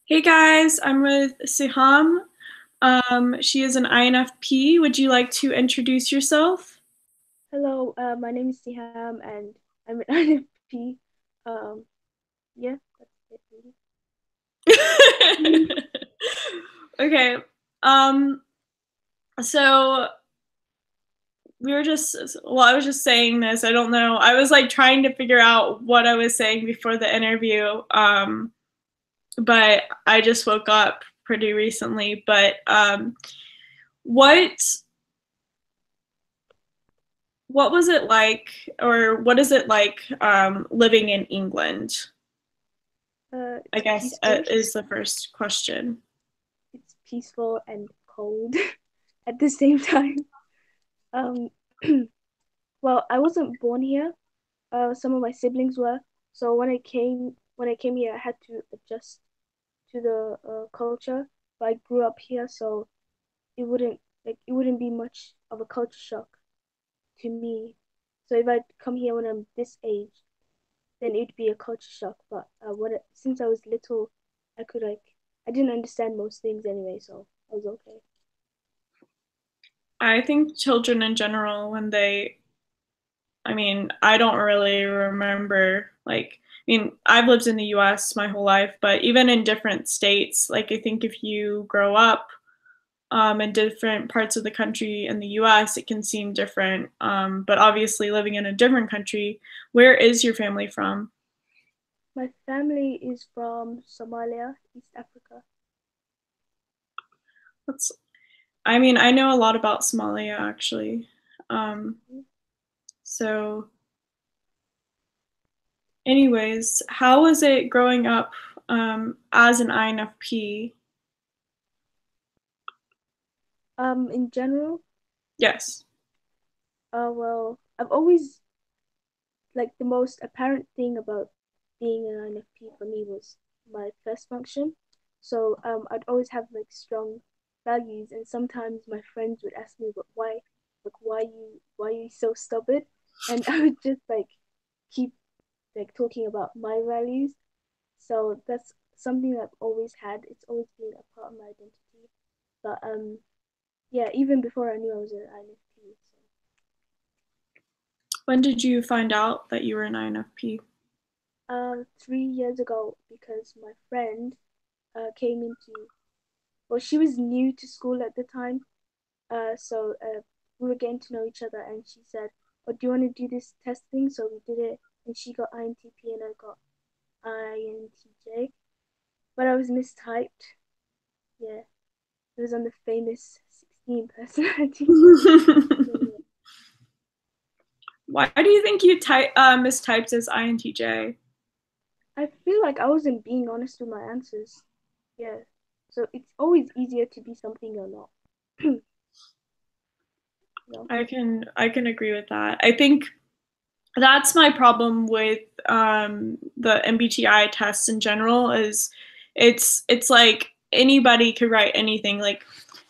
Hey guys, I'm with Siham. She is an INFp. Would you like to introduce yourself? Hello, my name is Siham and I'm an INFp. Um, yeah, that's it really. Okay. Um, so I was just saying this. I don't know. I was like trying to figure out what I was saying before the interview. But I just woke up pretty recently. But what what was it like, or what is it like living in England? I It's guess peaceful. is the first question. It's peaceful and cold at the same time. Um, well, I wasn't born here. Some of my siblings were. So when I came here, I had to adjust to the culture. But I grew up here, so it wouldn't be much of a culture shock to me. So if I come here when I'm this age, then it'd be a culture shock. But since I was little, I didn't understand most things anyway, so I was okay. I think children in general, I mean, I don't really remember, I've lived in the US my whole life, but even in different states, like, I think if you grow up in different parts of the country in the US, it can seem different. But obviously, living in a different country, where is your family from? My family is from Somalia, East Africa. That's, I mean, I know a lot about Somalia actually. Um, so Anyways, how was it growing up as an INFP? In general, Yes. well, I've always the most apparent thing about being an INFP for me was my first function. So I'd always have like strong values, and sometimes my friends would ask me, "But why, why are you so stubborn?" And I would just keep talking about my values. So that's something that I've always had. It's always been a part of my identity. But yeah, even before I knew I was an INFP. So When did you find out that you were an INFP? 3 years ago, because my friend came into, well, she was new to school at the time. So we were getting to know each other, and she said, "Oh, do you want to do this test thing?" So we did it, and she got INTP, and I got INTJ, but I was mistyped. Yeah, it was on the famous 16 personality. Yeah. Why do you think you mistyped as INTJ? I feel like I wasn't being honest with my answers. Yeah, so it's always easier to be something you're not. you know? I can agree with that. I think that's my problem with the MBTI tests in general is it's like anybody could write anything. Like,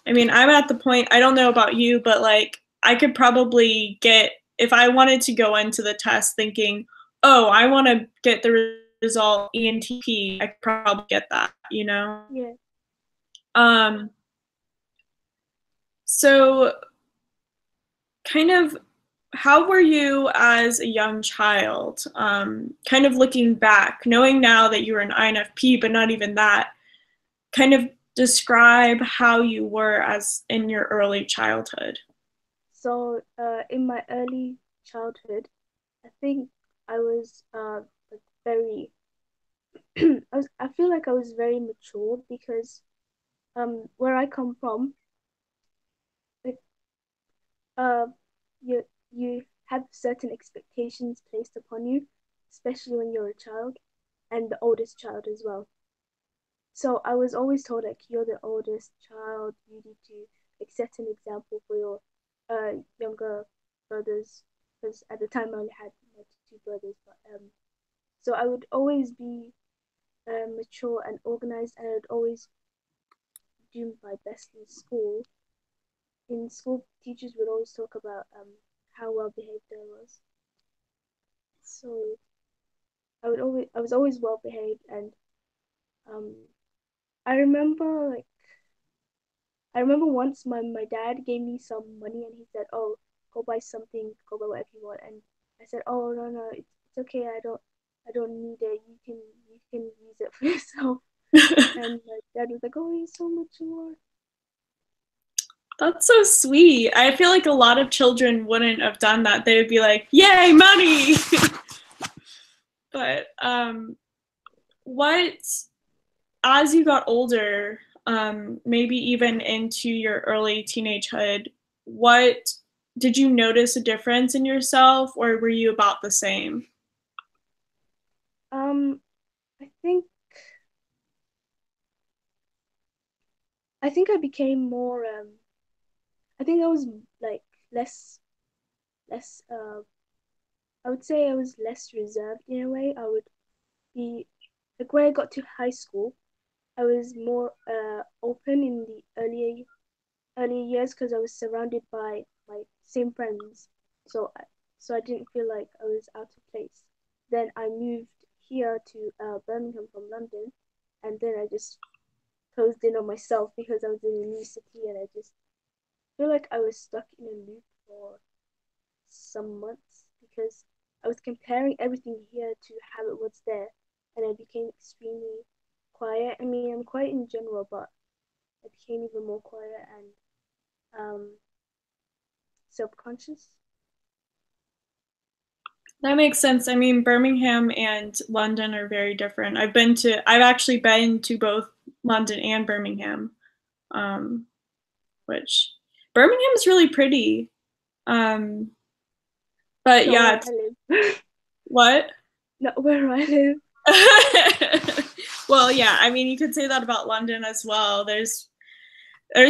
I mean, I'm at the point, I don't know about you, but like I could probably get, if I wanted to go into the test thinking, oh, I want to get the result ENTP, I could probably get that, you know? Yeah. Um, so kind of how were you as a young child? Kind of looking back, knowing now that you were an INFP, but not even that, kind of describe how you were as in your early childhood. So in my early childhood, I think I was very I feel like I was very mature because where I come from, like uh you you have certain expectations placed upon you, especially when you're a child and the oldest child as well. So I was always told like you're the oldest child, you need to set an example for your younger brothers, because at the time I only had my two brothers. But so I would always be mature and organized, and I would always do my best in school. In school, teachers would always talk about how well behaved I was. So I was always well behaved, and um I remember like I remember once my dad gave me some money and he said, "Oh, go buy something, go buy whatever you want." And I said, "Oh no, it's okay. I don't need it. You can use it for yourself." And my dad was like, "Oh, it's so much more." That's so sweet. I feel like a lot of children wouldn't have done that. They would be like, "Yay, money!" But what as you got older, maybe even into your early teenagehood, what did you notice a difference in yourself, or were you about the same? Um, I think I think I became more I think I was like less less I would say I was less reserved in a way. I would be like when I got to high school, I was more open in the earlier years because I was surrounded by my same friends. So I didn't feel like I was out of place. Then I moved here to Birmingham from London, and then I just closed in on myself because I was in a new city, and I just feel like I was stuck in a loop for some months because I was comparing everything here to how it was there, and I became extremely quiet. I mean, I'm quiet in general, but I became even more quiet and self-conscious. That makes sense. I mean, Birmingham and London are very different. I've actually been to both London and Birmingham, um, which Birmingham is really pretty. Um, but Not yeah, where I live. what? Not where I live. Well, yeah, I mean, you could say that about London as well. There's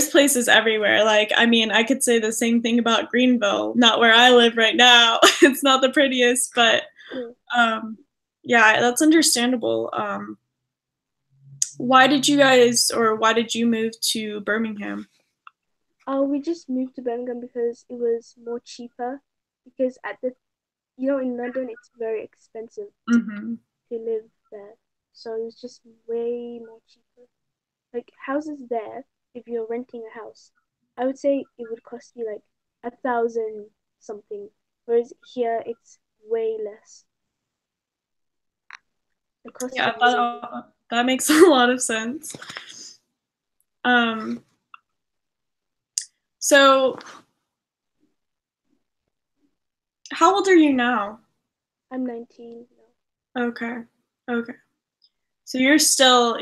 places everywhere. Like, I mean, I could say the same thing about Greenville, not where I live right now. It's not the prettiest, but Yeah. um, yeah, that's understandable. Why did you move to Birmingham? We just moved to Birmingham because it was more cheaper. Because in London it's very expensive Hmm. to live there, so it was just way more cheaper. Like houses there, if you're renting a house, I would say it would cost you like 1,000 something, whereas here it's way less. The cost Yeah, of living. that makes a lot of sense. Um, so how old are you now? I'm 19 now. Okay. Okay. So you're still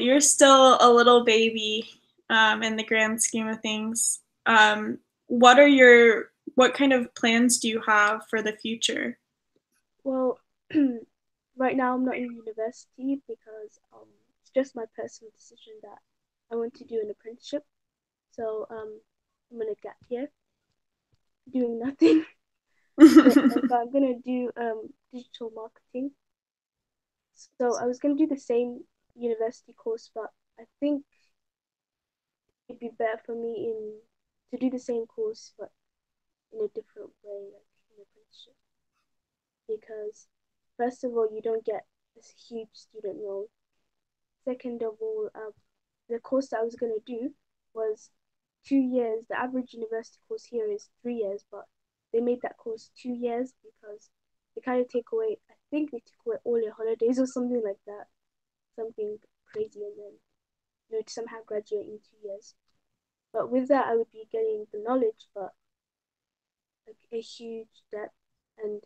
a little baby in the grand scheme of things. What kind of plans do you have for the future? Well, right now I'm not in university because it's just my personal decision that I want to do an apprenticeship. So I'm gonna gap here doing nothing. But I'm gonna do digital marketing. So I was gonna do the same university course, but I think it'd be better for me in to do the same course but in a different way, like an apprenticeship. Because first of all, you don't get this huge student loan. Second of all, the course that I was gonna do was 2 years. The average university course here is 3 years, but they made that course 2 years because they kind of take away. I think they took away all your holidays or something like that, something crazy, and then you would somehow graduate in 2 years. But with that, I would be getting the knowledge, but like a huge depth and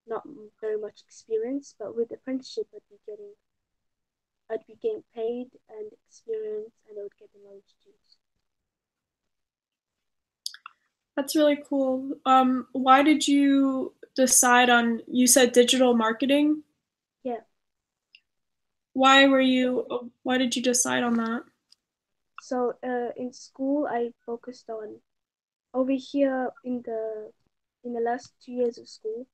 not very much experience. But with apprenticeship, I'd be getting paid and experience, and I would get the knowledge too. That's really cool. Why did you decide on, you said digital marketing? Yeah. Why did you decide on that? So in school, I focused on over here in the last 2 years of school.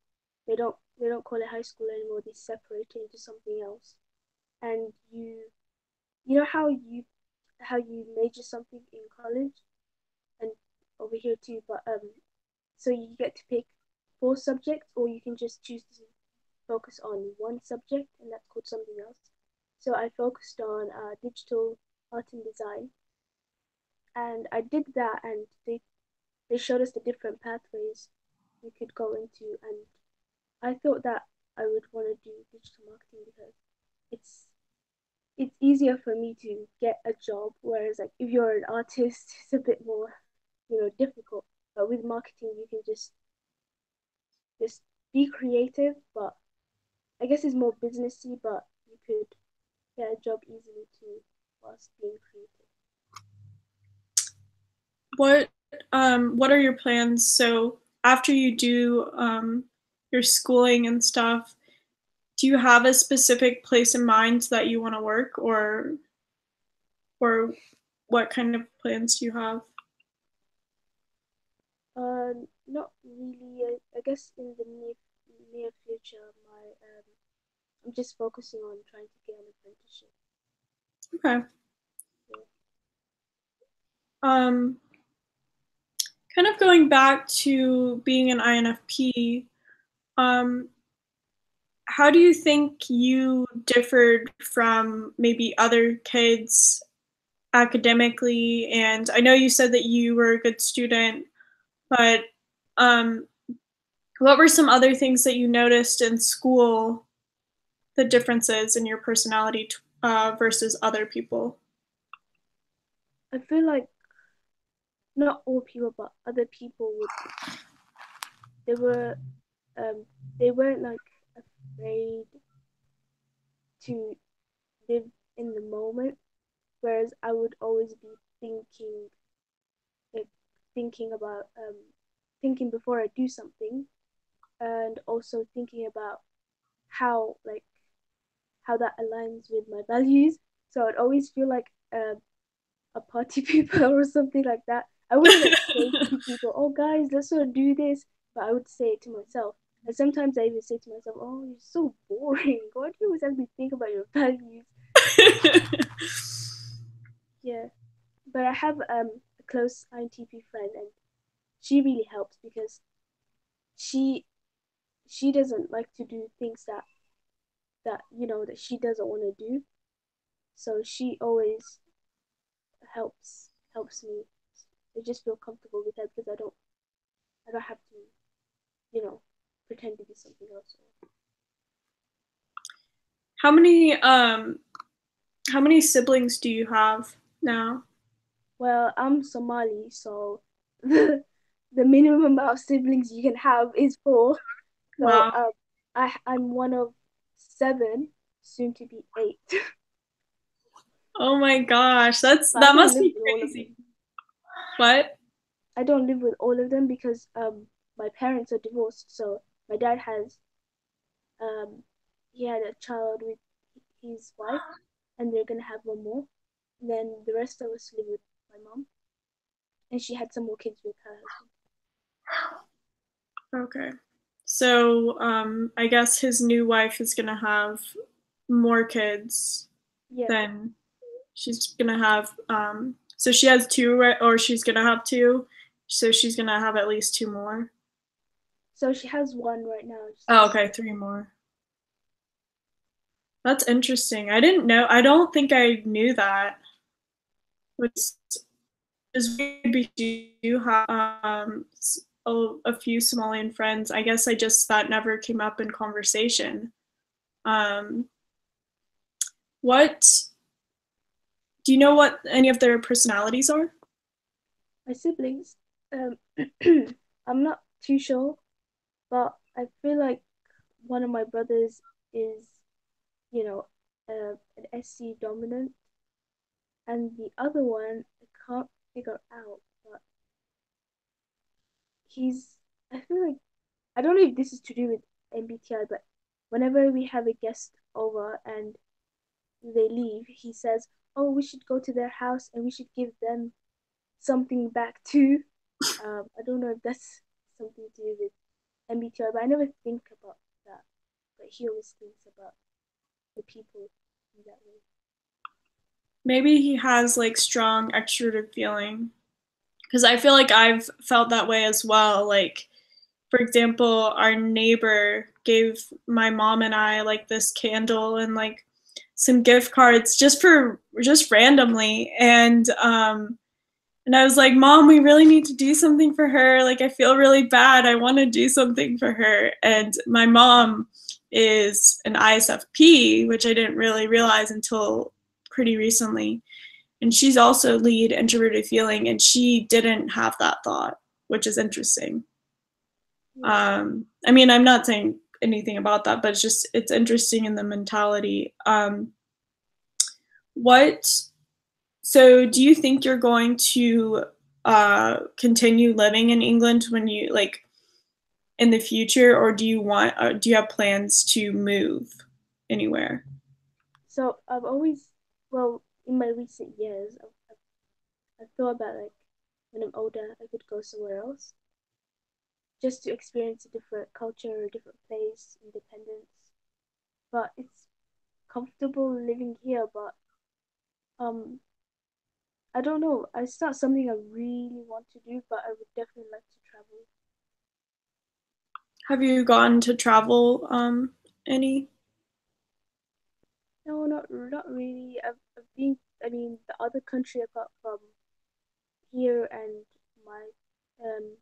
They don't call it high school anymore. They separate it into something else. And you know how you major something in college and over here too. But so you get to pick 4 subjects, or you can just choose to focus on one subject, and that's called something else. So I focused on digital. art and design, and I did that, and they showed us the different pathways we could go into, and I thought that I would want to do digital marketing because it's it's easier for me to get a job, whereas like if you're an artist, it's a bit more, difficult. But with marketing, you can just be creative, but I guess it's more businessy, but you could get a job easily too whilst being creative. What are your plans? So after you do your schooling and stuff, do you have a specific place in mind that you want to work, or what kind of plans do you have? Not really. I guess in the near future, I'm just focusing on trying to get an apprenticeship. Okay. Yeah. Um, Kind of going back to being an INFp, um, how do you think you differed from maybe other kids academically? And I know you said that you were a good student, but um, what were some other things that you noticed in school, the differences in your personality versus other people? I feel like not all people, but other people would. They were um they weren't like afraid to live in the moment, whereas I would always be like thinking about thinking before I do something, and also thinking about how like how that aligns with my values. So I'd always feel like a party people or something like that. I wouldn't like say to people, "Oh, guys, let's sort of do this," but I would say it to myself. And sometimes I even say to myself, "Oh, you're so boring. Why do you always have to think about your values?" Yeah, but I have a close INTP friend, and she really helps because she she doesn't like to do things that she doesn't want to do. So she always helps me. I just feel comfortable with her because I don't have to you know pretend to be something else. How many how many siblings do you have now? Well, I'm Somali, so the minimum amount of siblings you can have is four. So Wow. I'm one of seven, soon to be eight. Oh my gosh, But I that don't must live be with all of crazy. them. What? I don't live with all of them because my parents are divorced. So my dad has um he had a child with his wife, and they're gonna have one more. And then the rest of us live with my mom, and she had some more kids with her husband. Okay. So, I guess his new wife is gonna have more kids Yeah. than she's gonna have. So she has two, right? Or she's gonna have two. So she's gonna have at least two more. So she has one right now. Oh, okay, three more. That's interesting. I didn't know. I don't think I knew that. Which is weird because you have a few Somalian friends. I guess I just that never came up in conversation. Um, what do you know what any of their personalities are? My siblings, um, I'm not too sure, but I feel like one of my brothers is, you know, an SC dominant, and the other one I can't figure out, but he's, I feel like, I don't know if this is to do with MBTI, but whenever we have a guest over and they leave, he says, "Oh, we should go to their house and we should give them something back too." I don't know if that's something to do with MBTI, but I never think about that. But he always thinks about the people in that way. Maybe he has like strong extroverted feeling because I feel like I've felt that way as well. Like, for example, our neighbor gave my mom and I like this candle, and like some gift cards just randomly, and I was like, Mom, we really need to do something for her. Like, I feel really bad. I want to do something for her. And my mom is an ISFP, which I didn't really realize until pretty recently. And she's also lead introverted feeling, and she didn't have that thought, which is interesting. Yeah. I mean, I'm not saying anything about that, but it's interesting in the mentality. What So, do you think you're going to continue living in England when you like in the future, or do you have plans to move anywhere? So I've always, well, in my recent years, I've thought about like when I'm older, I could go somewhere else just to experience a different culture, a different place, independence. But it's comfortable living here, but um, I don't know. It's not something I really want to do, but I would definitely like to travel. Have you gone to travel any? No, not really. I've been. I mean, the other country apart from here and my um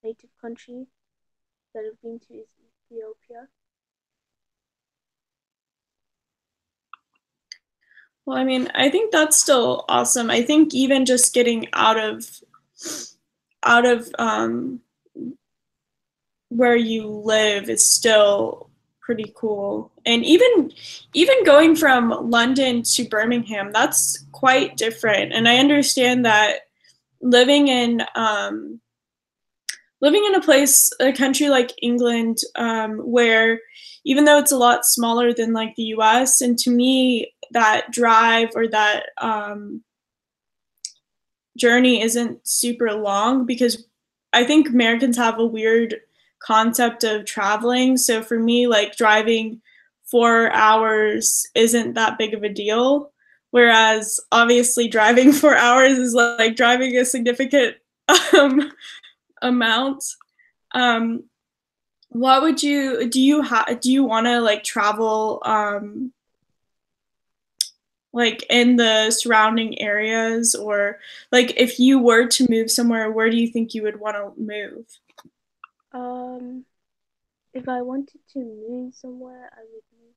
native country that I've been to is Ethiopia. Well, I mean, I think that's still awesome. I think even just getting out of where you live is still pretty cool. And even going from London to Birmingham, that's quite different. And I understand that living in living in a country like England, where even though it's a lot smaller than like the U.S., and to me that drive or that journey isn't super long because I think Americans have a weird concept of traveling. So for me, like driving 4 hours isn't that big of a deal. Whereas obviously driving 4 hours is like driving a significant um, amount. Um, what would you do you want to like travel like in the surrounding areas, or like if you were to move somewhere, where do you think you would want to move? Um, if I wanted to move somewhere, I would need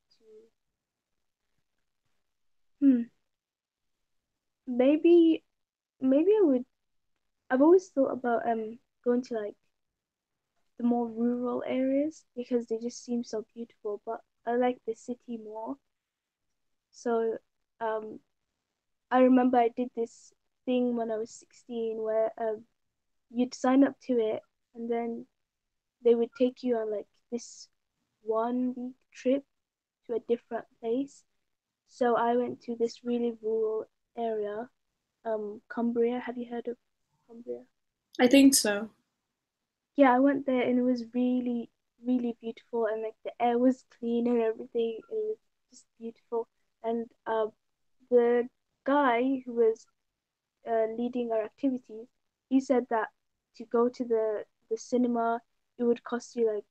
to. Maybe maybe I would. I've always thought about going to like the more rural areas because they just seem so beautiful. But I like the city more. So um, I remember I did this thing when I was 16 where you'd sign up to it and then they would take you on like this 1 week trip to a different place. So I went to this really rural area, Cumbria. Have you heard of Cumbria? I think so. Yeah, I went there and it was really, really beautiful and like the air was clean and everything. It was just beautiful. And the guy who was leading our activities, he said that to go to the cinema, it would cost you like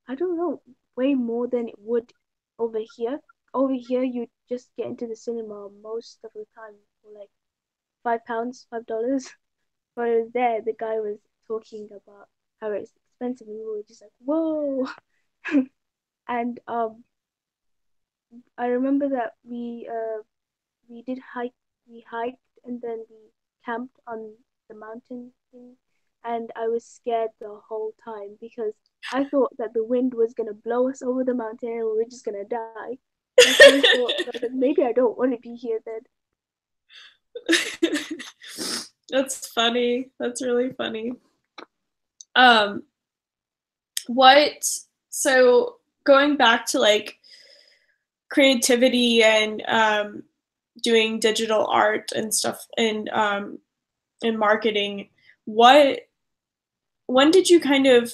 I don't know, way more than it would over here. Over here, you just get into the cinema most of the time for like £5, $5. Whereas there, the guy was talking about how it's expensive, and we were just like, whoa. And I remember that we did hike, we hiked, and then we camped on the mountain thing, and I was scared the whole time because I thought that the wind was gonna blow us over the mountain and we were just gonna die. That's what I thought. I was like, maybe I don't want to be here then. That's funny. That's really funny. Um, what, so going back to like creativity and doing digital art and stuff in marketing, what when did you kind of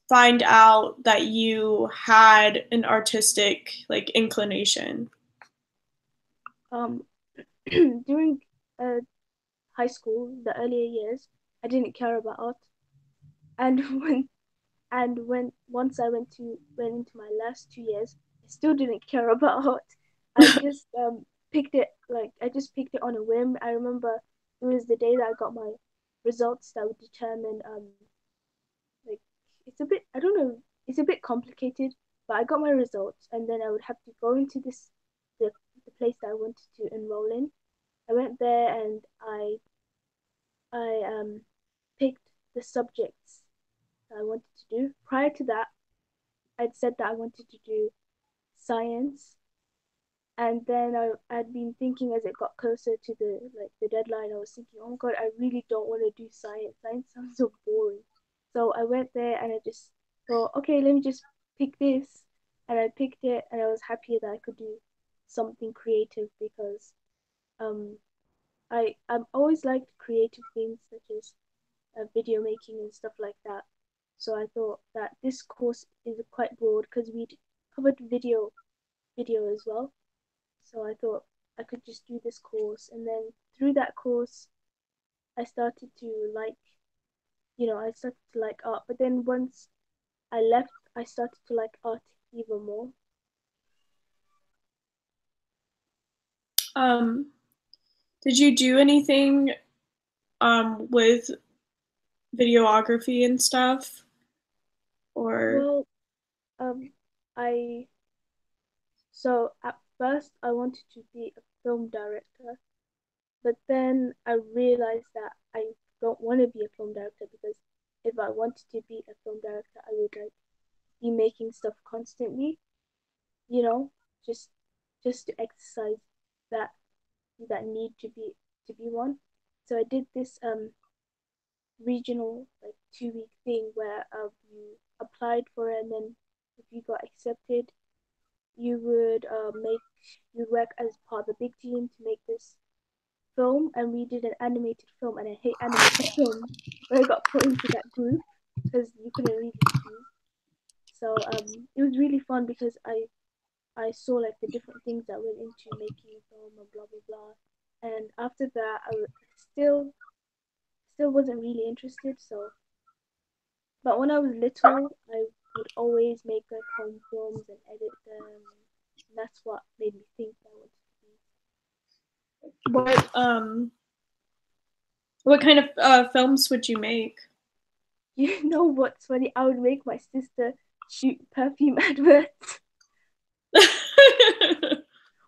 find out that you had an artistic like inclination? Um, during uh, high school, the earlier years, I didn't care about art, and when once I went into my last 2 years, I still didn't care about art. I just picked it like I just picked it on a whim. I remember it was the day that I got my results that would determine like it's a bit I don't know, it's a bit complicated, but I got my results and then I would have to go into the place that I wanted to enroll in. I went there and I picked the subjects that I wanted to do. Prior to that, I'd said that I wanted to do science, and then I'd been thinking as it got closer to the deadline, I was thinking, oh my God, I really don't want to do science. Science sounds so boring. So I went there and I just thought, okay, let me just pick this. And I picked it and I was happy that I could do something creative because um I'm always liked creative things such as video making and stuff like that. So I thought that this course is quite broad because we'd covered video as well. So I thought I could just do this course. And then through that course, I started to like, I started to like art. But then once I left, I started to like art even more. Um, did you do anything with videography and stuff? Or Well, um, I so at first I wanted to be a film director, but then I realized that I don't want to be a film director because if I wanted to be a film director, I would like be making stuff constantly, you know, just just to exercise that that need to be one. So I did this regional like 2 week thing where you applied for it and then if you got accepted, you would make you work as part of a big team to make this film, and we did an animated film, and I hate animated films, but I got put into that group because you couldn't really choose. So it was really fun because I saw like the different things that went into making a film and blah blah blah. And after that, still wasn't really interested. So, but when I was little, I would always make like home films and edit them. And that's what made me think I wanted what what kind of films would you make? to be. You know what's funny? I would make my sister shoot perfume adverts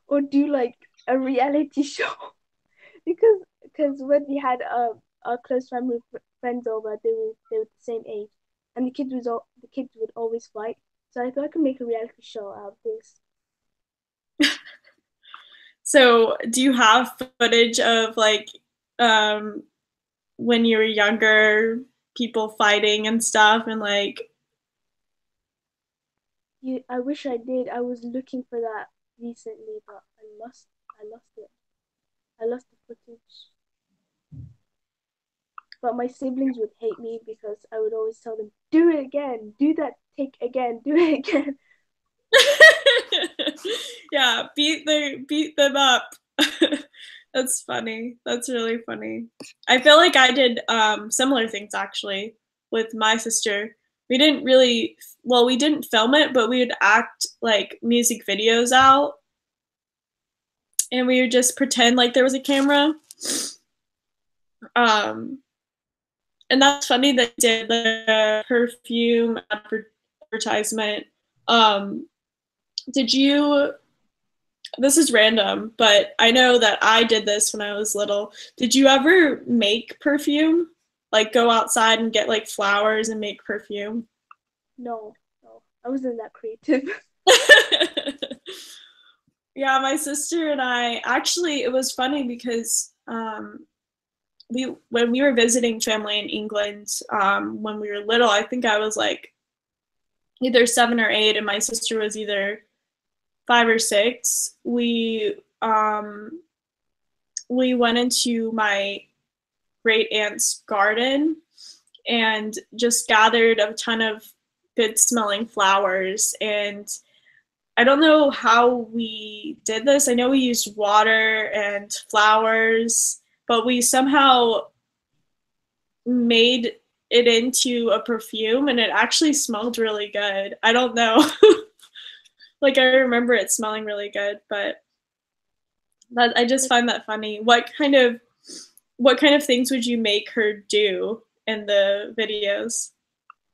or do like a reality show because when we had our close family friends over, they were the same age, and the kids would always fight. So I thought I could make a reality show out of this. So, do you have footage of like um when you were younger, people fighting and stuff and like I wish I did. I was looking for that recently, but I lost it. I lost the footage. But my siblings would hate me because I would always tell them, "Do it again, do that take again, do it again." yeah, beat them up. That's funny. That's really funny. I feel like I did similar things actually with my sister. We didn't really well, we didn't film it, but we would act like music videos out and we would just pretend like there was a camera. Um and that's funny that they did the perfume advertisement. Um did you this is random, but I know that I did this when I was little. Did you ever make perfume? Like go outside and get like flowers and make perfume? No, no, I wasn't that creative. yeah, my sister and I actually it was funny because we when we were visiting family in England when we were little, I think I was like either 7 or 8, and my sister was either 5 or 6. We went into my great aunt's garden and just gathered a ton of good smelling flowers. And I don't know how we did this. I know we used water and flowers, but we somehow made it into a perfume and it actually smelled really good. I don't know. like I remember it smelling really good, but That I just find that funny. What kind of things would you make her do in the videos?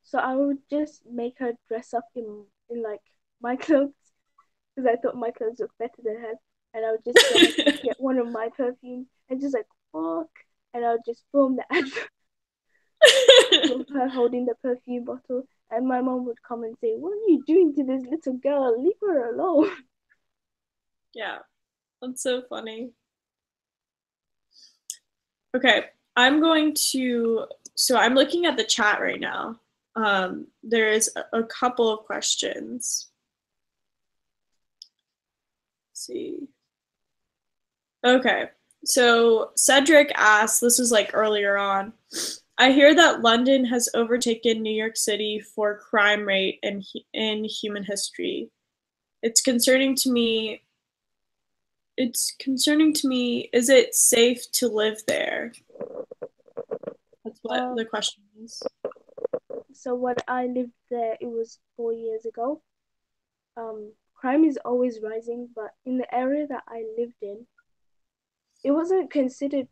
So I would just make her dress up in like my clothes because I thought my clothes looked better than hers, and I would just get her to get one of my perfumes and just like fuck, and I would just film the advert of her holding the perfume bottle, and my mom would come and say, "What are you doing to this little girl? Leave her alone." Yeah, that's so funny. Okay, I'm looking at the chat right now. There is a couple of questions. Let's see. Okay, so Cedric asked, this was like earlier on. I hear that London has overtaken New York City for crime rate in human history. It's concerning to me. It's concerning to me. Is it safe to live there? That's what Um, the question is. so when I lived there, it was 4 years ago. Crime is always rising, but in the area that I lived in, it wasn't considered,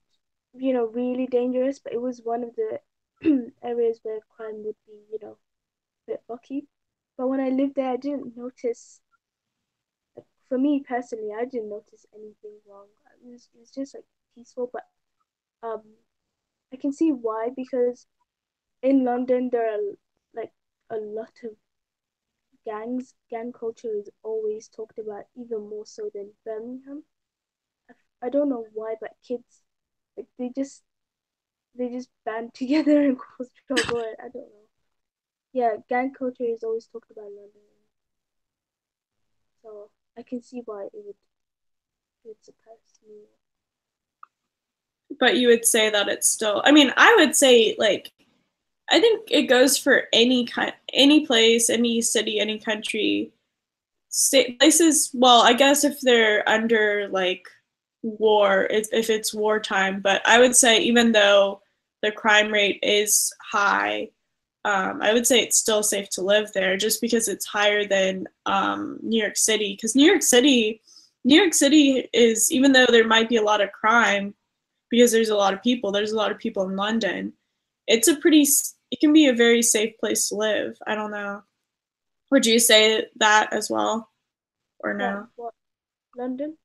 really dangerous, but it was one of the areas where crime would be, a bit rocky. But when I lived there, I didn't notice, like, for me personally, I didn't notice anything wrong. It was just like peaceful, but um, I can see why because in London there are like a lot of gangs. Gang culture is always talked about, even more so than Birmingham. I don't know why, but kids like they just band together and cause trouble. I don't know. Yeah, gang culture is always talked about in London, so I can see why it would surprise me. But you would say that it's still, I mean, I would say like I think it goes for any place, any city, any country. Places, well, I guess if they're under like war, if it's wartime, but I would say even though the crime rate is high, I would say it's still safe to live there just because it's higher than New York City. Because New York City is, even though there might be a lot of crime, because there's a lot of people in London. It's it can be a very safe place to live. I don't know. Would you say that as well, or That no? what London?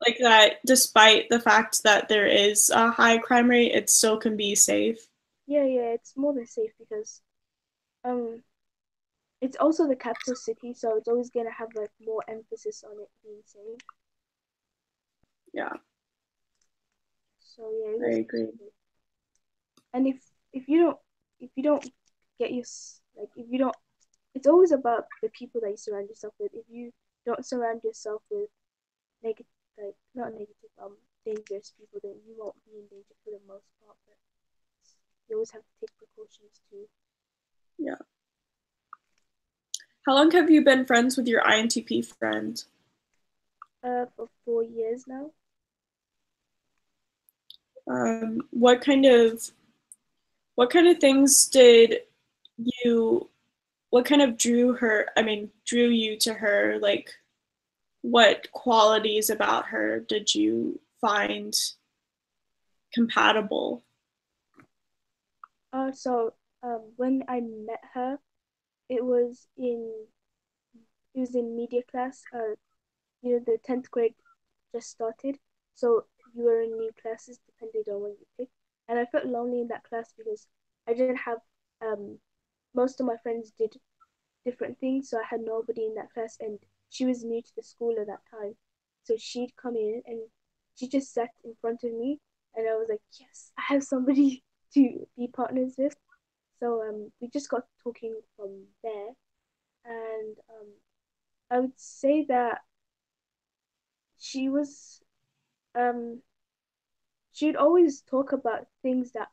Like that, despite the fact that there is a high crime rate, it still can be safe. Yeah, yeah, it's more than safe because um it's also the capital city, so it's always gonna have like more emphasis on it being safe. Yeah, So yeah, it I was agree. good. And if you don't get your like if you don't, it's always about the people that you surround yourself with. If you don't surround yourself with negative, like not negative, dangerous people, then you won't be in danger for the most part. But you always have to take precautions too. Yeah. How long have you been friends with your INTP friend? For 4 years now. Um, what kind of what kind of things did you what kind of drew you to her? Like, what qualities about her did you find compatible? So when I met her, it was in it was in media class. The 10th grade just started, so you were in new classes depending on what you picked. And I felt lonely in that class because I didn't have most of my friends did different things, so I had nobody in that class, and she was new to the school at that time. So she'd come in and she just sat in front of me, and I was like, yes, I have somebody to be partners with. So we just got talking from there, and I would say that she was um she'd always talk about things that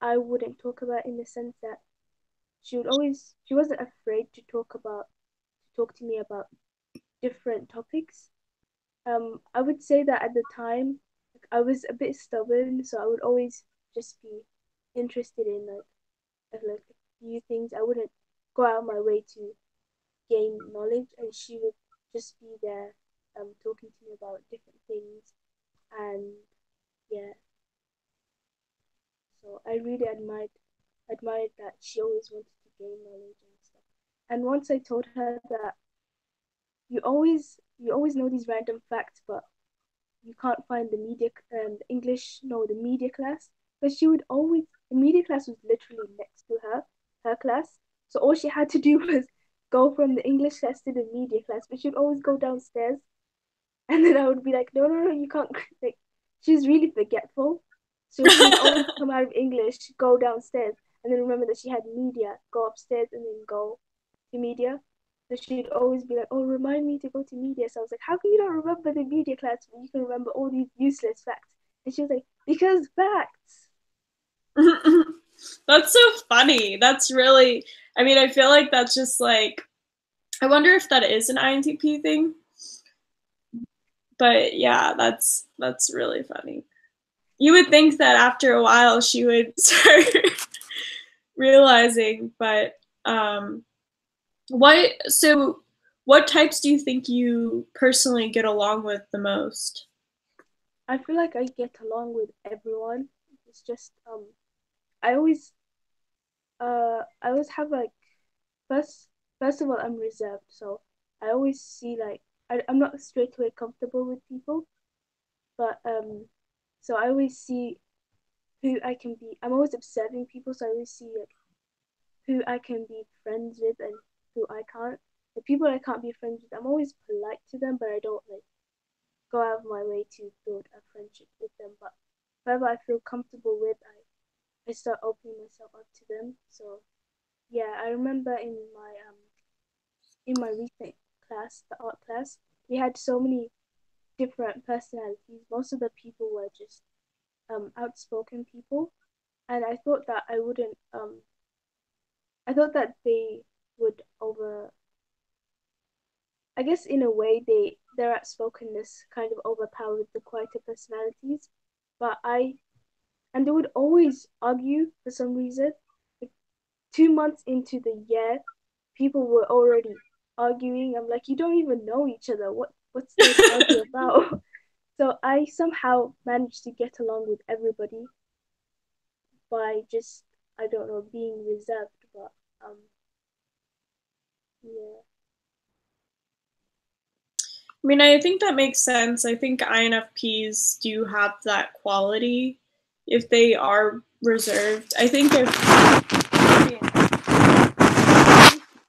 I wouldn't talk about, in the sense that she wasn't afraid to talk to me about different topics. I would say that at the time, like, I was a bit stubborn, so I would always just be interested in like a few things. I wouldn't go out of my way to gain knowledge, and she would just be there, talking to me about different things. and yeah, so I really admired that she always wanted to gain knowledge and stuff. And once I told her that you always know these random facts, but you can't find the English, no, the media class, because she would always, the media class was literally next to her class. So all she had to do was go from the English class to the media class, but she'd always go downstairs. And then I would be like, no, no, no, you can't. Like, she was really forgetful. So she would always come out of English, go downstairs, and then remember that she had media, go upstairs, and then go to media. So she'd always be like, oh, remind me to go to media. So I was like, how can you not remember the media class when you can remember all these useless facts? And she was like, because facts. That's so funny. That's really, I mean, I feel like that's just like, I wonder if that is an INTP thing. But yeah, that's really funny. You would think that after a while she would start realizing, but what types do you think you personally get along with the most? I feel like I get along with everyone. It's just I always I always have like first first of all I'm reserved, so I always see like I'm not straight away comfortable with people, but so I always see who I can be. I'm always observing people, so I always see like who I can be friends with and who I can't. The people I can't be friends with, I'm always polite to them, but I don't like go out of my way to build a friendship with them. But whoever I feel comfortable with, I start opening myself up to them. So yeah, I remember in my recent class, the art class, we had so many different personalities. Most of the people were just outspoken people, and I thought that they would over. I guess in a way their outspokenness kind of overpowered the quieter personalities, but they would always argue for some reason. Like 2 months into the year, people were already arguing. I'm like, you don't even know each other. What's there to argue about? So I somehow managed to get along with everybody by just, I don't know, being reserved. But yeah. I mean, I think that makes sense. I think INFPs do have that quality if they are reserved. I think if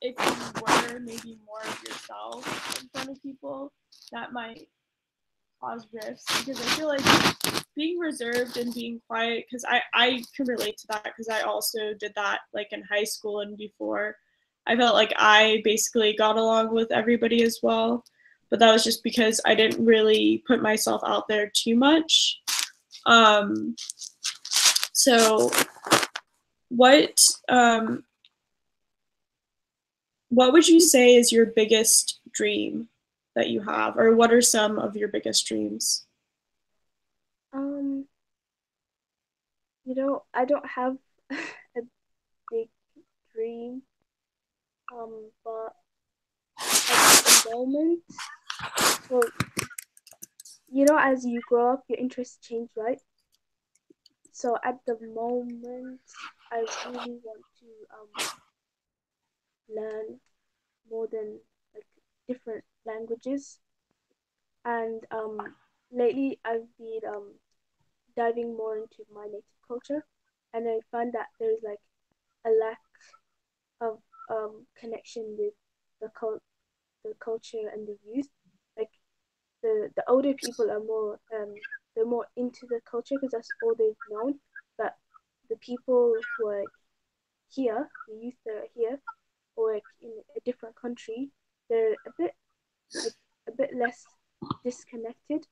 you were maybe more of yourself in front of people, that might cause rifts, because I feel like being reserved and being quiet, because I can relate to that, because I also did that like in high school and before. I felt like I basically got along with everybody as well, but that was just because I didn't really put myself out there too much. So what would you say is your biggest dream that you have, or what are some of your biggest dreams? Um, I don't have a big dream. But at the moment, well, as you grow up, your interests change, right? So at the moment, I really want to learn more than like different languages, and lately I've been diving more into my native culture, and I find that there's like a lack of connection with the culture and the youth. Like the older people are more they're more into the culture because that's all they've known. But the people who are here, the youth that are here, or like in a different country, they're like a bit less disconnected.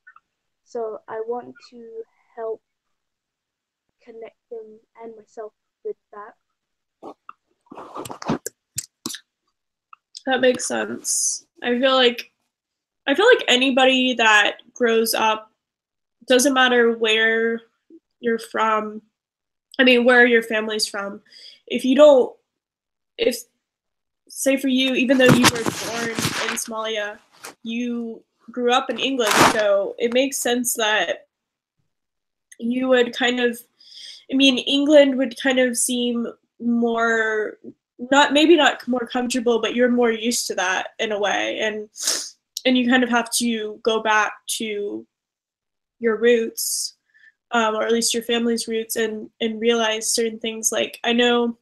So I want to help connect them and myself with that. That makes sense. I feel like anybody that grows up, doesn't matter where you're from, I mean, where your family's from, if you don't, if, say for you, even though you were born in Somalia, you grew up in England, so it makes sense that you would kind of, I mean, England would kind of seem more, not maybe not more comfortable, but you're more used to that in a way, and you kind of have to go back to your roots, or at least your family's roots, and realize certain things. Like I know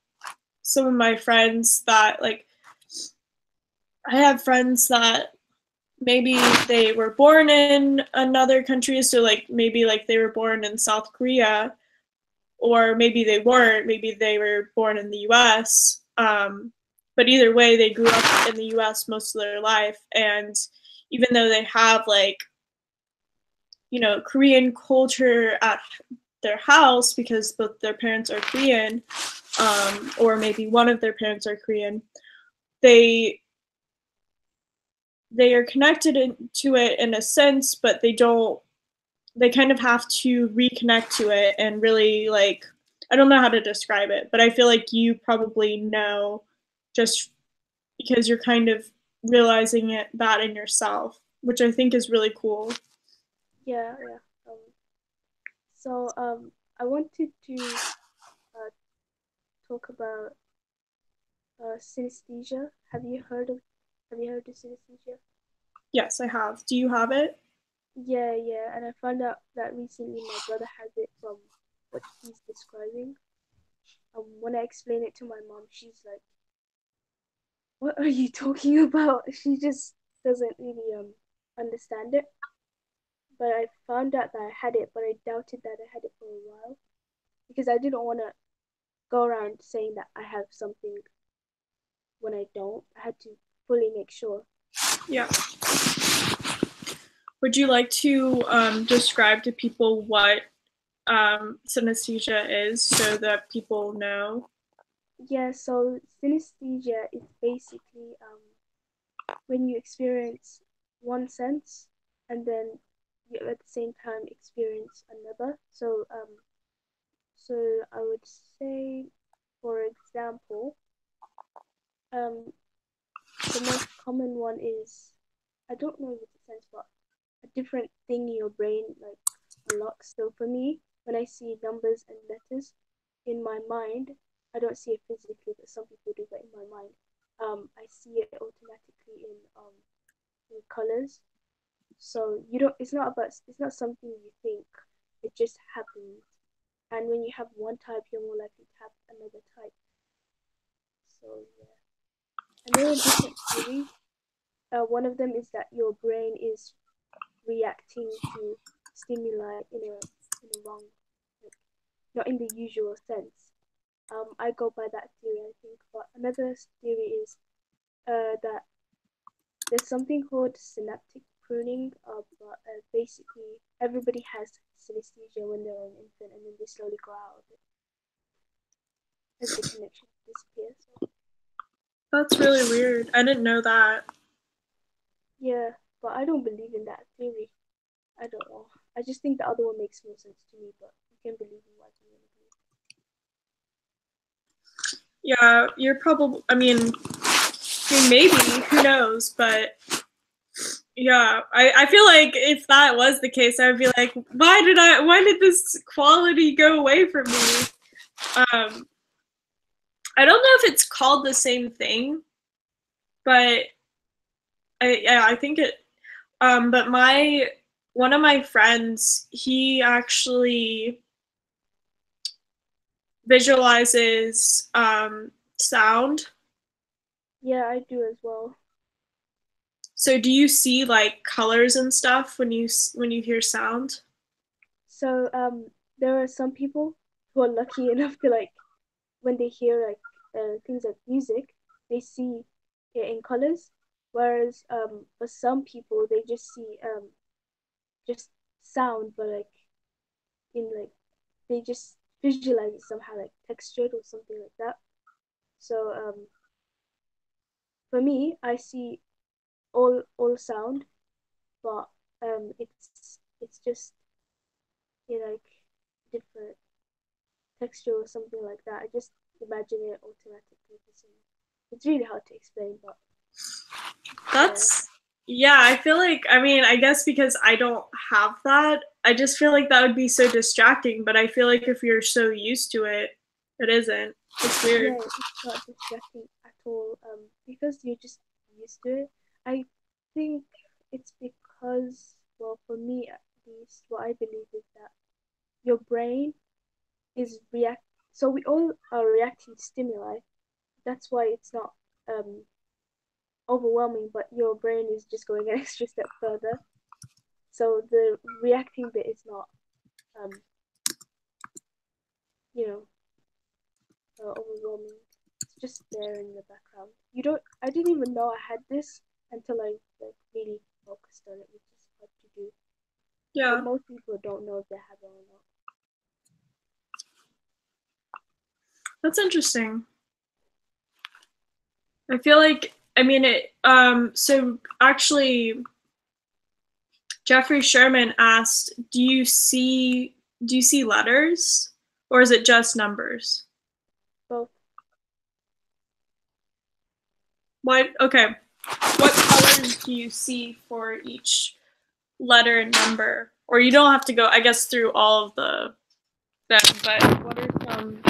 some of my friends that like I have friends that maybe they were born in another country, so like maybe like they were born in South Korea, or maybe they weren't, maybe they were born in the US. But either way, they grew up in the US most of their life, and even though they have like, you know, Korean culture at their house because both their parents are Korean, or maybe one of their parents are Korean, they they are connected to it in a sense, but they don't. They kind of have to reconnect to it and really like. I don't know how to describe it, but I feel like you probably know, just because you're kind of realizing that in yourself, which I think is really cool. Yeah, yeah. So I wanted to uh, talk about synesthesia. Have you heard of synesthesia? Yes, I have. Do you have it? Yeah, yeah. And I found out that recently my brother has it from what he's describing. When I explain it to my mom, she's like, "What are you talking about?" She just doesn't really understand it. But I found out that I had it, but I doubted that I had it for a while because I didn't want to go around saying that I have something when I don't. I had to fully make sure. Yeah. Would you like to describe to people what synesthesia is so that people know? Yeah, so synesthesia is basically when you experience one sense and then you at the same time experience another. So I would say, for example, um, the most common one is I don't know if it's a sense, but a different thing in your brain like unlocks. So for me, when I see numbers and letters in my mind, I don't see it physically, but some people do. But in my mind, I see it automatically in colors. So you don't. It's not about. It's not something you think. It just happens. And when you have one type, you're more likely to have another type. So yeah. And there are different theories. One of them is that your brain is reacting to stimuli in a wrong, like, not in the usual sense. I go by that theory, I think. But another theory is that there's something called synaptic pruning. But basically, everybody has synesthesia when they're an infant, and then they slowly grow out of it as the connection disappears. So, That's really weird. I didn't know that. yeah, but I don't believe in that theory. I don't know. I just think the other one makes more sense to me, but you can believe in what you want to believe. Yeah, you're probably. I mean, maybe. Who knows? But yeah, I feel like if that was the case, I would be like, why did this quality go away from me? Um, I don't know if it's called the same thing, but I think it. But my one of my friends, he actually visualizes sound. Yeah, I do as well. So do you see like colors and stuff when you hear sound? So there are some people who are lucky enough to like when they hear like things like music, they see it in colors. Whereas for some people they just see just sound, but like in like they just visualize it somehow like textured or something like that. So for me, I see all sound, but it's just like different texture or something like that. I just imagine it automatically. It's really hard to explain, but yeah, That's yeah, I feel like I mean, I guess because I don't have that, I just feel like that would be so distracting, but I feel like if you're so used to it, it isn't. It's weird. Yeah, it's not distracting at all. Because you're just used to it. I think it's because, well, for me at least, what I believe is that your brain is react. So we all are reacting to stimuli. That's why it's not um overwhelming, but your brain is just going an extra step further. So the reacting bit is not um you know overwhelming. It's just there in the background. You don't. I didn't even know I had this until I like really focused on it, which is what to do. But Yeah, most people don't know if they have it or not. that's interesting. I feel like, I mean, it, so actually, Jeffrey Sherman asked, do you see letters or is it just numbers? Both. What, okay. What colors do you see for each letter and number? Or you don't have to go, I guess, through all of them, but what are some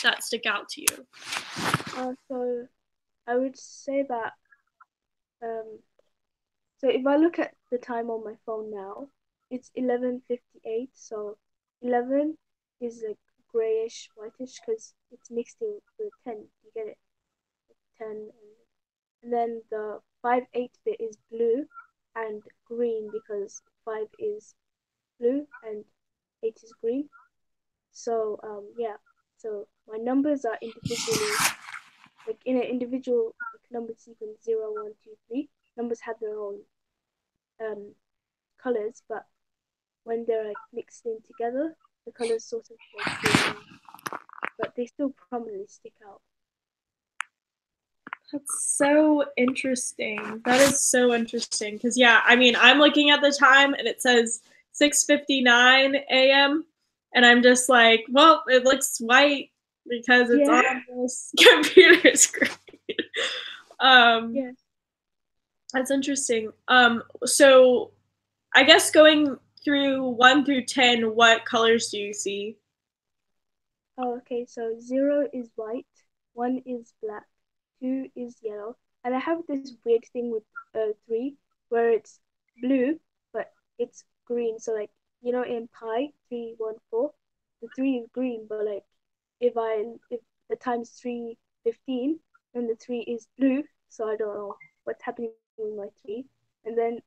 that stick out to you? So I would say that um. So if I look at the time on my phone now, it's 11:58. So 11 is like grayish, whitish because it's mixed in with 10. You get it? 10 and then the 5/8 bit is blue and green because 5 is blue and 8 is green. So yeah, so my numbers are individually like in an individual like number sequence 0, 1, 2, 3. Numbers have their own um colors, but when they're like mixed in together, the colors sort of like blend, but they still prominently stick out. That's so interesting. That is so interesting because yeah, I mean, I'm looking at the time and it says 6:59 a.m. and I'm just like, well, it looks white because it's Yeah, on this computer screen. um, yeah. that's interesting. So I guess going through 1 through 10, what colors do you see? Oh, okay. So 0 is white, 1 is black, 2 is yellow, and I have this weird thing with 3 where it's blue but it's green. So like in pi 314, the 3 is green, but like if the time's 3:15, then the 3 is blue. So I don't know what's happening with my 3. And then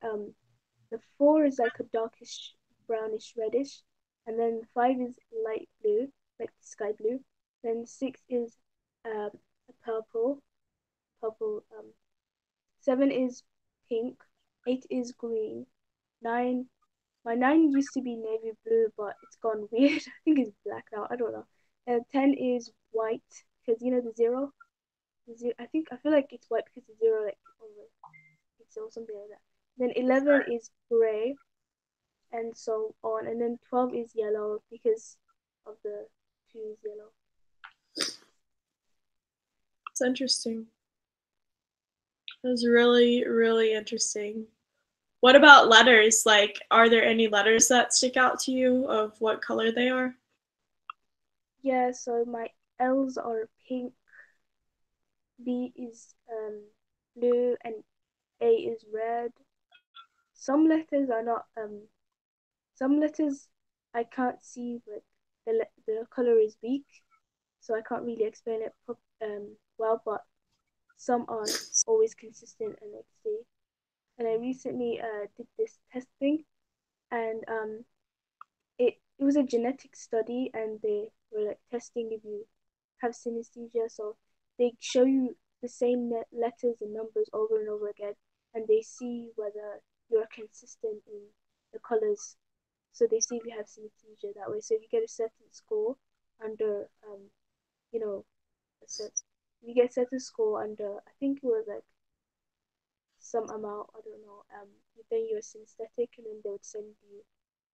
the 4 is like a darkish brownish reddish, and then 5 is light blue, like sky blue. Then 6 is a purple. 7 is pink. 8 is green. 9, my 9 used to be navy blue, but it's gone weird. I think it's black now. I don't know. And 10 is white because the zero. I feel like it's white because the zero like over it's or something like that. Then 11 is gray, and so on. And then 12 is yellow because of the 2 is yellow. It's interesting. It was really, really interesting. What about letters? Like, are there any letters that stick out to you of what color they are? Yeah, so my L's are pink, B is blue, and A is red. Some letters are not some letters I can't see, but the color is weak, so I can't really explain it well, but some are always consistent and like stay. And I recently did this testing, and it was a genetic study, and they were like testing if you have synesthesia. So they show you the same letters and numbers over and over again, and they see whether you're consistent in the colors. So they see if you have synesthesia that way. So if you get a certain score under you know a set if you get a certain score under, I think it was like some amount, I don't know, then you're synesthetic, and then they would send you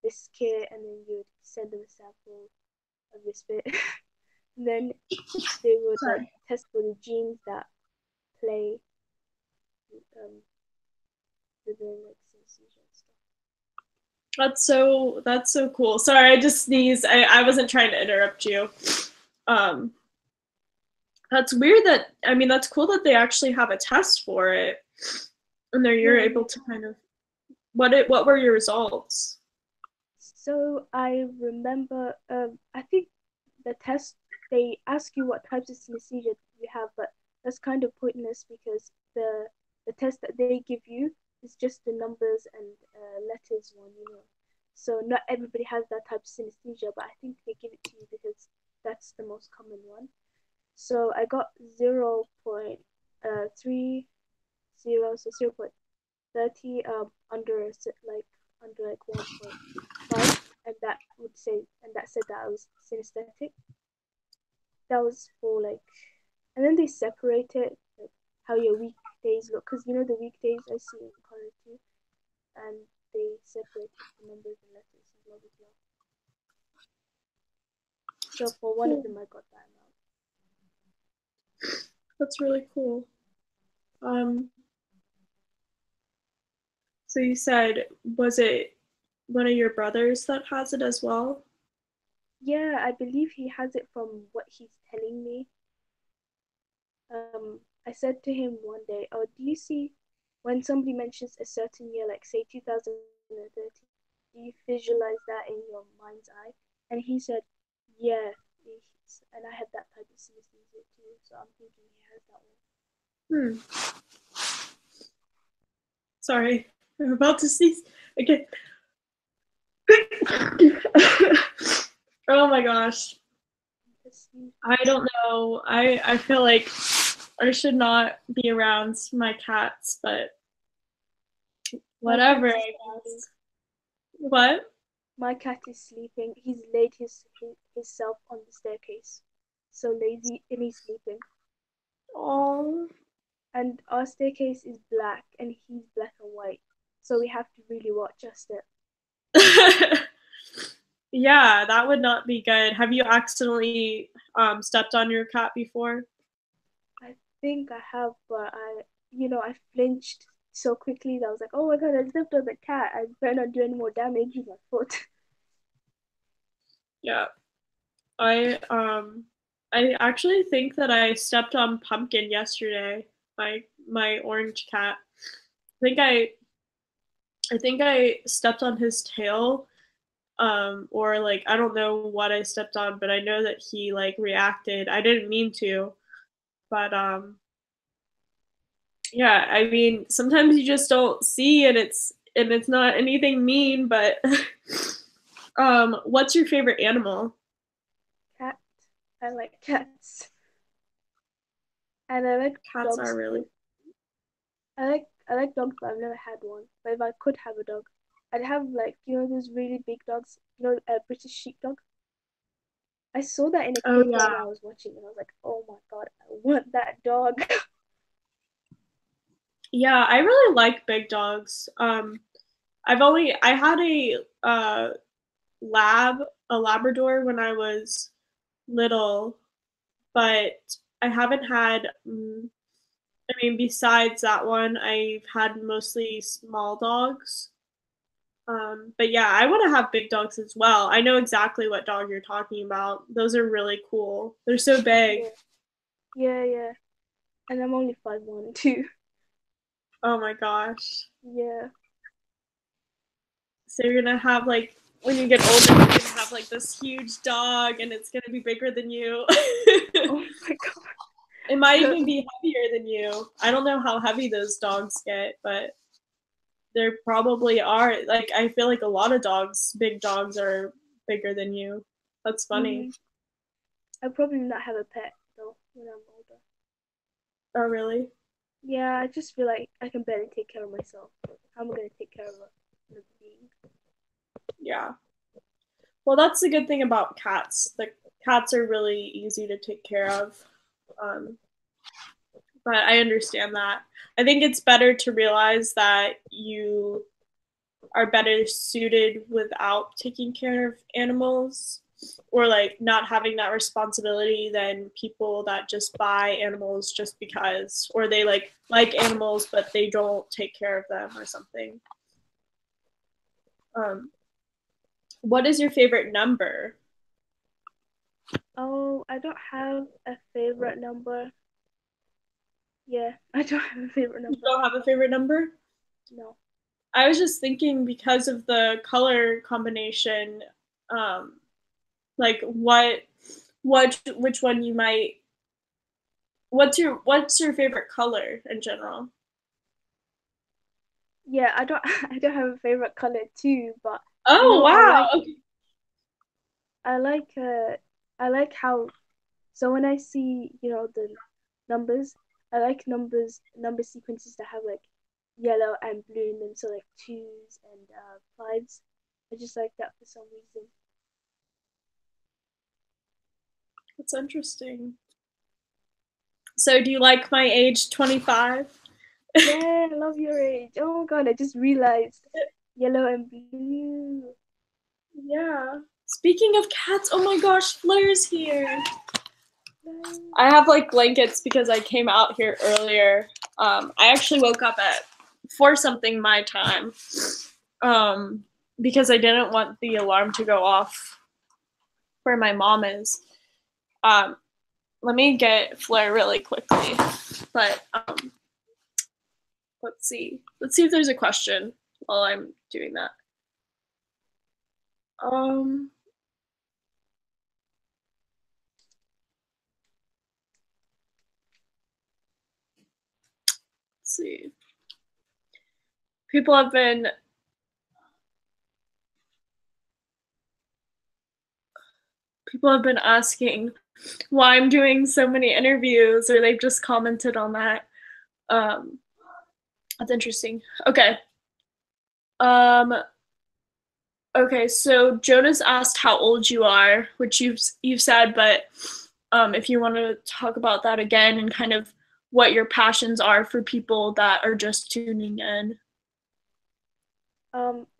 this kit, and then you would send them a sample of this bit. And then they would like Sorry. test for the genes that play um within like synesthesia and stuff. That's so cool. Sorry, I just sneezed. I wasn't trying to interrupt you. Um, that's weird that, I mean, that's cool that they actually have a test for it, and there you're Yeah, able yeah. to kind of, what were your results? So I remember, I think the test, they ask you what types of synesthesia you have, but that's kind of pointless because the test that they give you is just the numbers and letters one, you know. So not everybody has that type of synesthesia, but I think they give it to you because that's the most common one. So I got 0.30, so 0.30 under like 1.5, and that would say and that said that I was synesthetic. That was for like, and then they separate it like how your weekdays look, because you know the weekdays I see in college too, and they separate it for numbers and letters and blah blah blah. So for one of Cool. them I got that amount. That's really cool. Um, so you said, was it one of your brothers that has it as well? Yeah, I believe he has it from what he's telling me. I said to him one day, "Oh, do you see when somebody mentions a certain year, like say 2030, do you visualize that in your mind's eye?" And he said, "Yeah." And I had that type of synesthesia too, so I'm thinking he has that one. Hmm. Sorry, I'm about to sneeze. Okay. Oh my gosh. I don't know. I feel like I should not be around my cats, but My whatever, cat is I sleeping. guess. What? My cat is sleeping. He's laid himself on the staircase, so lazy, and he's sleeping. Oh. And our staircase is black, and he's black and white, so we have to really watch our step. Yeah, that would not be good. Have you accidentally stepped on your cat before? I think I have, but I flinched so quickly that I was like, oh my god, I stepped on the cat. I better not do any more damage with my foot. Yeah. I actually think that I stepped on Pumpkin yesterday. My orange cat. I think I I think I stepped on his tail, or like I don't know what I stepped on, but I know that he like reacted. I didn't mean to, but yeah, I mean sometimes you just don't see, and it's not anything mean, but what's your favorite animal? Cat. I like cats. And I like Cats are dogs really. too. I like dogs, but I've never had one. But if I could have a dog, I'd have like those really big dogs, a British sheepdog. I saw that in a Oh clip yeah. when I was watching, and I was like, oh my god, I want that dog. Yeah, I really like big dogs. I had lab a Labrador when I was little, but I haven't had. I mean, besides that one, I've had mostly small dogs. But yeah, I want to have big dogs as well. I know exactly what dog you're talking about. Those are really cool. They're so big. Yeah, yeah, yeah. And I'm only 5'1" too. Oh my gosh. Yeah. So you're gonna have like when you get older, you're gonna have like this huge dog, and it's gonna be bigger than you. Oh my It might god. even be heavier than you. I don't know how heavy those dogs get, but there probably are. Like I feel like a lot of dogs, big dogs, are bigger than you. That's funny. Mm-hmm. I'll probably not have a pet though when I'm older. Oh really? Yeah, I just feel like I can barely take care of myself. How am I gonna take care of a being? Yeah. Well, that's the good thing about cats. The cats are really easy to take care of. Um, but I understand that. I think it's better to realize that you are better suited without taking care of animals, or like not having that responsibility than people that just buy animals just because, or they like animals but they don't take care of them or something. What is your favorite number? Oh, I don't have a favorite number. Yeah, I don't have a favorite You number. don't have a favorite number? No. I was just thinking because of the color combination, um, like which one you might what's your favorite color in general? Yeah, I don't I don't have a favorite color too, but you Oh know, wow. Okay. I like uh I like how so when I see, you know, the numbers, I like number sequences that have like yellow and blue in them, so like twos and fives. I just like that for some reason. That's interesting. So do you like my age 25? Yeah, I love your age. Oh my God, I just realized yellow and blue. Yeah. Speaking of cats, oh my gosh, Flair's here. Nice. I have like blankets because I came out here earlier. I actually woke up at 4 something my time. Um, because I didn't want the alarm to go off where my mom is. Um, let me get Flair really quickly. But let's see. Let's see if there's a question while I'm doing that. Um, let's see. People have been asking why I'm doing so many interviews, or they've just commented on that. Um, that's interesting. Okay. Um, okay, so Jonas asked how old you are, which you've said, but if you want to talk about that again and kind of what your passions are for people that are just tuning in.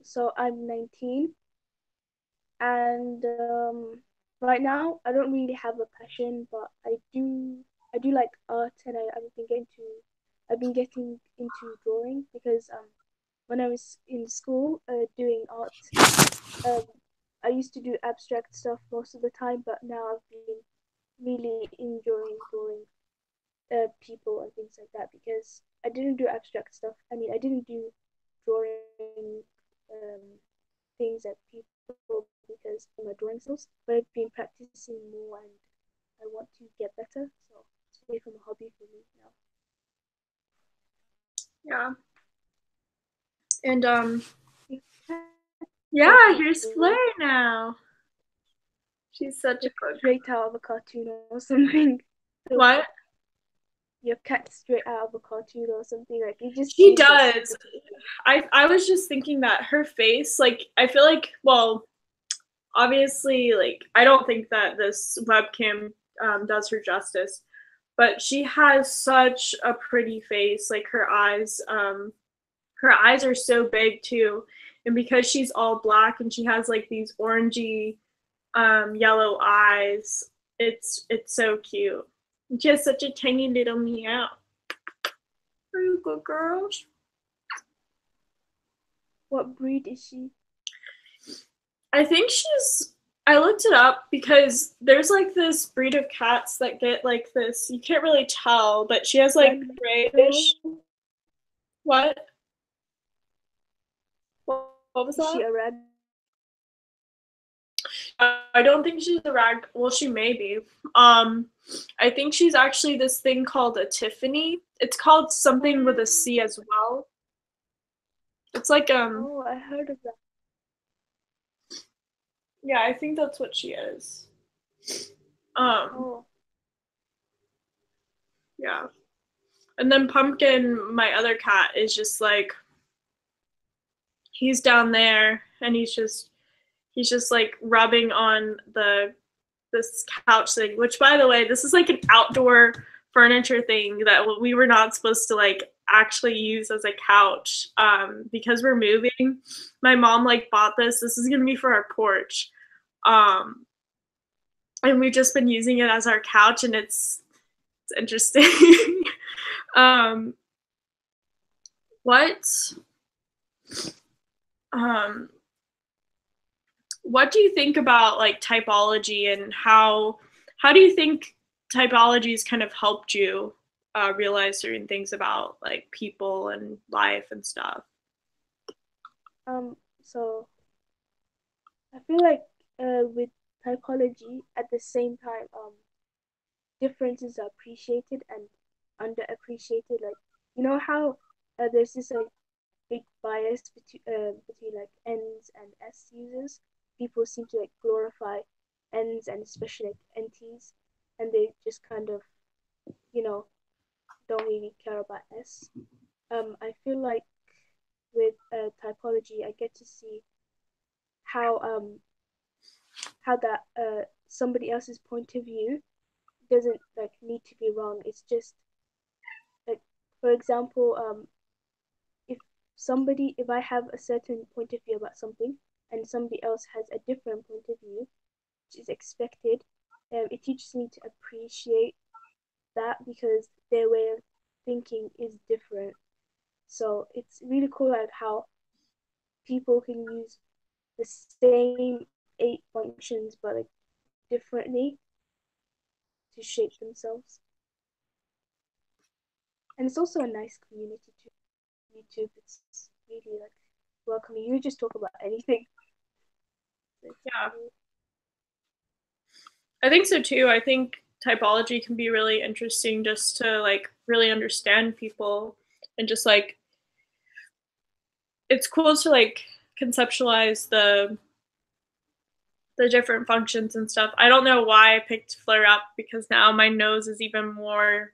So I'm 19 and right now I don't really have a passion, but I do like art and I've been getting into drawing because when I was in school doing art, um I used to do abstract stuff most of the time, but now I've been really enjoying drawing people and things like that because I didn't do abstract stuff. I mean, I didn't do drawing um, things at people because of my drawing skills, but I've been practicing more and I want to get better. So it's become a hobby for me now. Yeah. And So yeah, here's Flair beautiful, now. She's such a like good straight out of a cartoon or something. So what? your cat straight out of a cartoon or something. Like it just She seems like such does. a beautiful. I was just thinking that her face, like I feel like, well, obviously, like I don't think that this webcam does her justice, but she has such a pretty face. Like her eyes are so big too, and because she's all black and she has like these orangey, yellow eyes, it's so cute. She has such a tiny little meow. Are you good girls? What breed is she? I think she's. I looked it up because there's like this breed of cats that get like this. You can't really tell, but she has like grayish. Ragdoll? What? What was Is she that? a rag? I don't think she's a rag. Well, she may be. Um, I think she's actually this thing called a Tiffany. It's called something with a C as well. It's like Oh, I heard of that. yeah, I think that's what she is. Um, Oh, yeah. And then Pumpkin, my other cat, is just like he's down there and he's just like rubbing on this couch thing, which by the way, this is like an outdoor furniture thing that we were not supposed to like actually use as a couch because we're moving. My mom like bought this is gonna be for our porch, um and we've just been using it as our couch and it's interesting. um what um what do you think about like typology, and how do you think typology has kind of helped you realize certain things about like people and life and stuff? So I feel like with typology, at the same time, differences are appreciated and underappreciated. Like you know how there's this like big bias between like N's and S users. People seem to like glorify N's and especially like NTs, and they just kind of you know don't really care about S. I feel like with typology, I get to see how that somebody else's point of view doesn't like need to be wrong. It's just like, for example, if if I have a certain point of view about something and somebody else has a different point of view, which is expected, it teaches me to appreciate that because their way of thinking is different. So it's really cool like how people can use the same eight functions but like differently to shape themselves. And it's also a nice community too. YouTube, it's really like welcoming. You just talk about anything. Yeah, I think so too. I think typology can be really interesting just to like really understand people, and just like it's cool to like conceptualize the different functions and stuff. I don't know why I picked flare up because now my nose is even more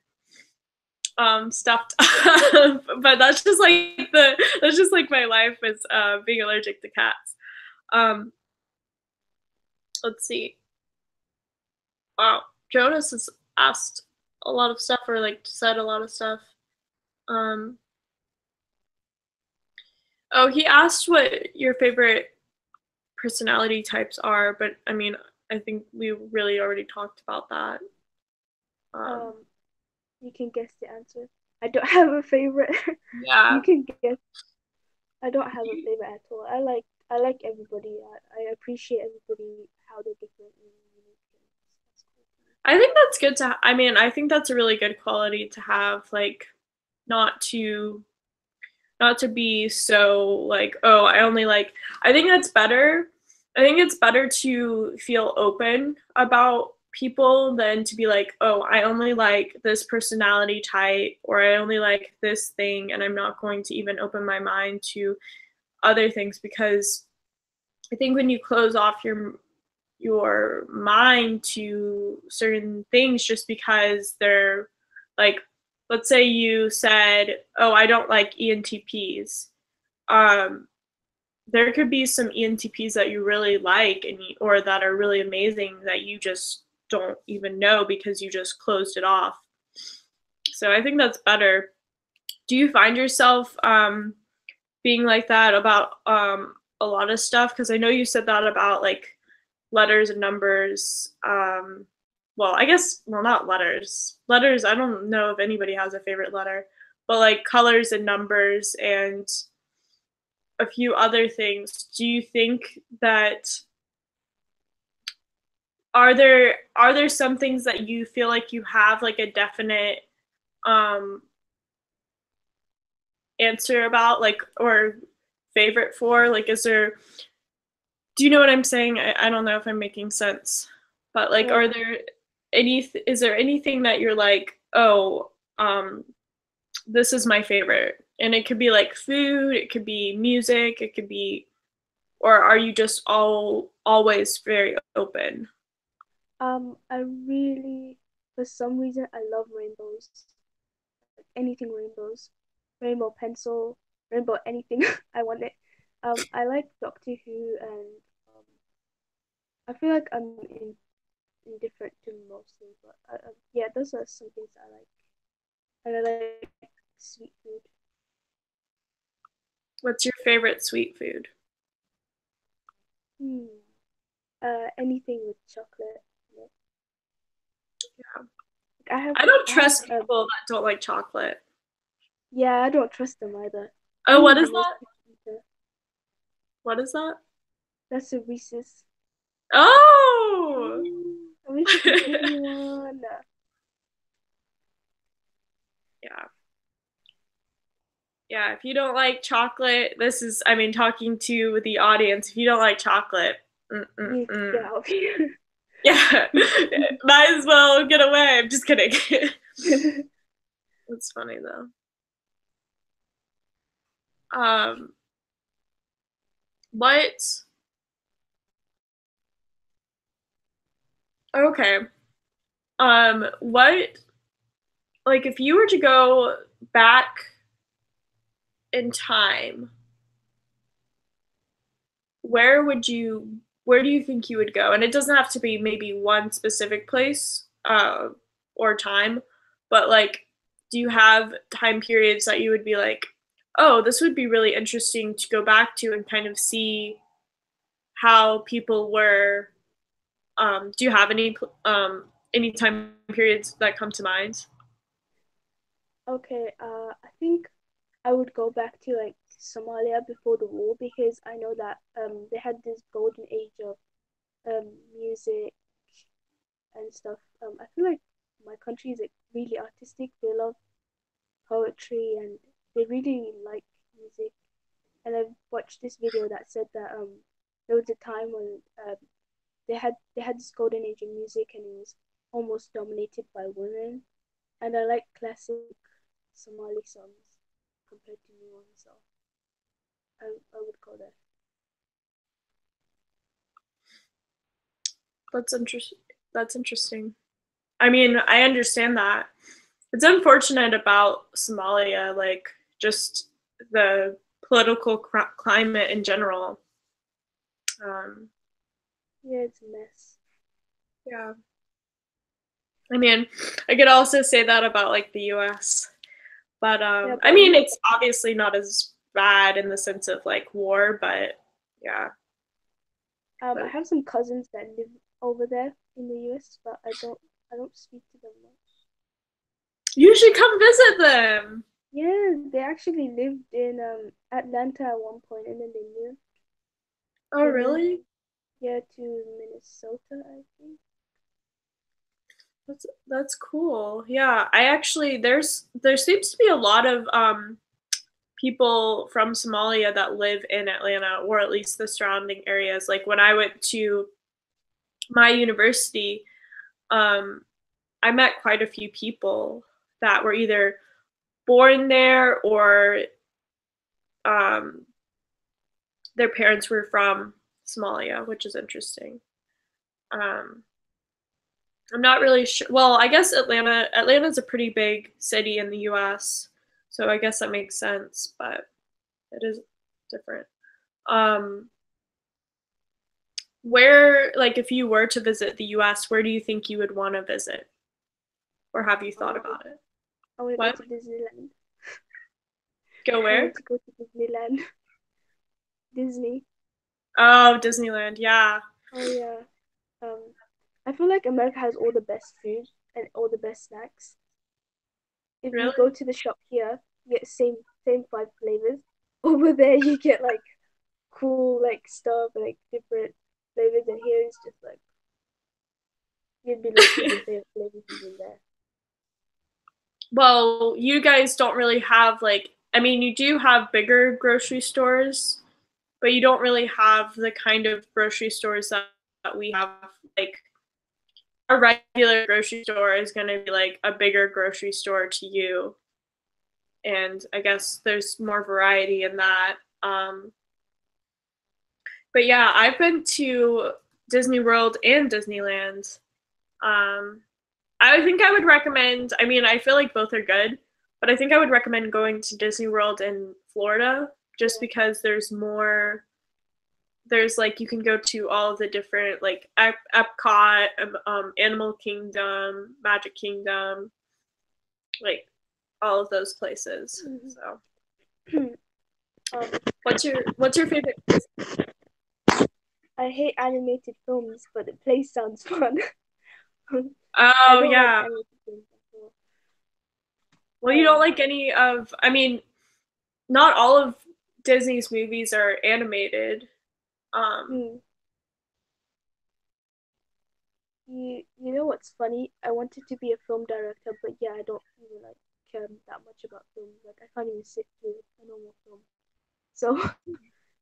stuffed up. But that's just like my life is being allergic to cats. Um let's see. Wow. Jonas has asked a lot of stuff, or like said a lot of stuff. Um oh, he asked what your favorite personality types are, but I mean, I think we really already talked about that. Um, Um, you can guess the answer. I don't have a favorite. yeah. You can guess. I don't have a favorite at all. I like everybody. I appreciate everybody how they're different and unique. That's cool. I think that's good to, I mean, I think that's a really good quality to have, like, not to, not to be so like, oh, I only like, I think that's better. I think it's better to feel open about people than to be like, oh, I only like this personality type, or I only like this thing, and I'm not going to even open my mind to other things, because I think when you close off your mind to certain things just because they're like, let's say you said, oh, I don't like ENTPs. Um, there could be some ENTPs that you really like, and or that are really amazing that you just don't even know because you just closed it off. So I think that's better. Do you find yourself being like that about a lot of stuff? Because I know you said that about like letters and numbers. Well, I guess, well, not letters. Letters, I don't know if anybody has a favorite letter, but like colors and numbers and a few other things. Do you think that are there some things that you feel like you have like a definite um answer about, like, or favorite for? Like, is there, do you know what I'm saying? I don't know if I'm making sense, but like, Uh, are there is there anything that you're like, oh, this is my favorite? And it could be like food, it could be music, it could be, or are you just always very open? I really, for some reason, I love rainbows. Like anything rainbows, rainbow pencil, rainbow anything. I want it. I like Doctor Who, and I feel like I'm indifferent to mostly, but yeah, those are some things I like. And I like sweet food. What's your favorite sweet food? Hmm. Anything with chocolate. Yeah. Yeah. Like, I don't I have trust people that don't like chocolate. yeah, I don't trust them either. Oh, I'm what the is most that? picky eater. What is that? That's a Reese's. Oh! I wish you could give me one. Yeah. Yeah, if you don't like chocolate, this is, I mean, talking to the audience, if you don't like chocolate, You need to get mm-mm-mm. out of here. Yeah, might as well get away. I'm just kidding. That's funny though. Um, what? Okay. What? Like, if you were to go back in time, where would you? Where do you think you would go? And it doesn't have to be maybe one specific place, or time, but like, do you have time periods that you would be like, oh, this would be really interesting to go back to and kind of see how people were. Do you have any time periods that come to mind? Okay, I think I would go back to like Somalia before the war because I know that they had this golden age of music and stuff. I feel like my country is like really artistic. They love poetry and they really like music. And I've watched this video that said that there was a time when they had this golden age in music and it was almost dominated by women. And I like classic Somali songs compared to new ones, so I would go there. That's interesting. That's interesting. I mean, I understand that. It's unfortunate about Somalia, like just the political climate in general. Um, Yeah, it's a mess. yeah. I mean, I could also say that about like the US. But Yeah, I but mean, it's obviously not as bad in the sense of like war, but yeah. I But have some cousins that live over there in the US, but I don't speak to them much. you should come visit them. Yeah, they actually lived in Atlanta at one point, and then Oh, they moved really? yeah to Minnesota, I think. That's cool. Yeah, I actually there seems to be a lot of people from Somalia that live in Atlanta or at least the surrounding areas. Like when I went to my university, um I met quite a few people that were either born there or um their parents were from Somalia, which is interesting. Um I'm not really sure. Well, I guess Atlanta's a pretty big city in the US, so I guess that makes sense, but it is different. Um, where, like, if you were to visit the US, where do you think you would want to visit? Or have you thought Uh, about it? I want to go What? to Disneyland. Go I where? want to go to Disneyland. Disney. Oh, Disneyland. Yeah. Oh yeah. I feel like America has all the best food and all the best snacks. If you go Really? to the shop here, you get same five flavors. Over there, you get like cool like stuff, like different flavors, and here it's just like you'd be lucky if your favorite flavors is in there. Well, you guys don't really have like I mean, you do have bigger grocery stores, but you don't really have the kind of grocery stores that we have. Like a regular grocery store is going to be like a bigger grocery store to you, and I guess there's more variety in that. But yeah, I've been to Disney World and Disneyland. Um, I think I would recommend. I mean, I feel like both are good, but I think I would recommend going to Disney World in Florida just Yeah. because there's more. There's like you can go to all of the different like Epcot, Animal Kingdom, Magic Kingdom, like all of those places. So, um, what's your favorite place? I hate animated films, but the place sounds fun. I Oh don't like yeah. animated films at all. Well, you don't Um, like any of. I mean, not all of Disney's movies are animated. Um, mm, you know what's funny? I wanted to be a film director, but yeah, I don't even like care that much about film. Like I can't even sit through a normal film. So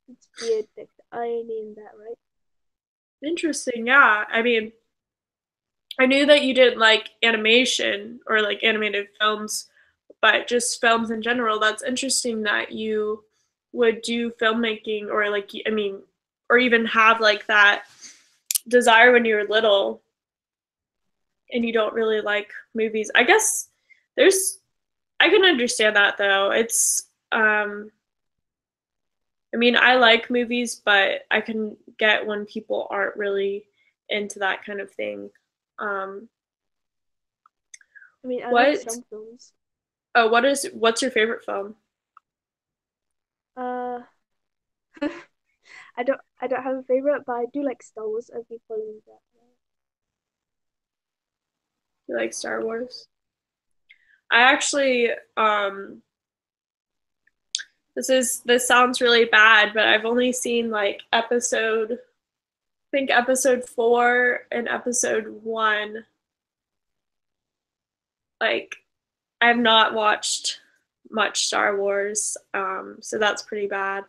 it's weird, like the irony in that, right? Interesting. Yeah. I mean, I knew that you didn't like animation or like animated films, but just films in general. That's interesting that you would do filmmaking or like, I mean, or even have like that desire when you were little and you don't really like movies. I guess there's, I can understand that though. I mean, I like movies, but I can get when people aren't really into that kind of thing. Um, I mean, I like what some films. what's your favorite film? Uh, I don't have a favorite, but I do like Star Wars. I've been following that. You like Star Wars? I actually this sounds really bad, but I've only seen like I think episode 4 and episode 1. Like I have not watched much Star Wars, so that's pretty bad.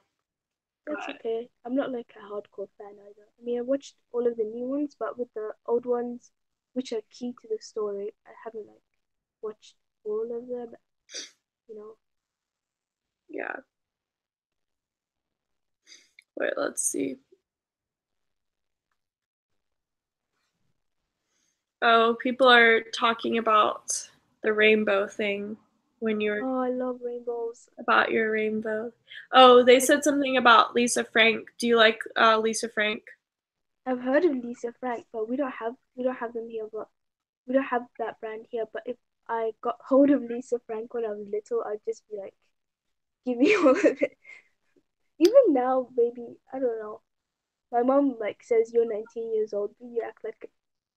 That's But okay. I'm not like a hardcore fan either. I mean, I watched all of the new ones, but with the old ones, which are key to the story, I haven't like watched all of them. You know. yeah, wait, let's see. Oh, people are talking about the rainbow thing when you were Oh, I love rainbows. about your rainbow. Oh, they Like said something about Lisa Frank. Do you like Lisa Frank? I've heard of Lisa Frank, but we don't have them here. But we don't have that brand here. But if I got hold of Lisa Frank when I was little, I'd just be like, give me all of it. Even now, maybe I don't know. My mom like says you're 19 years old, but you act like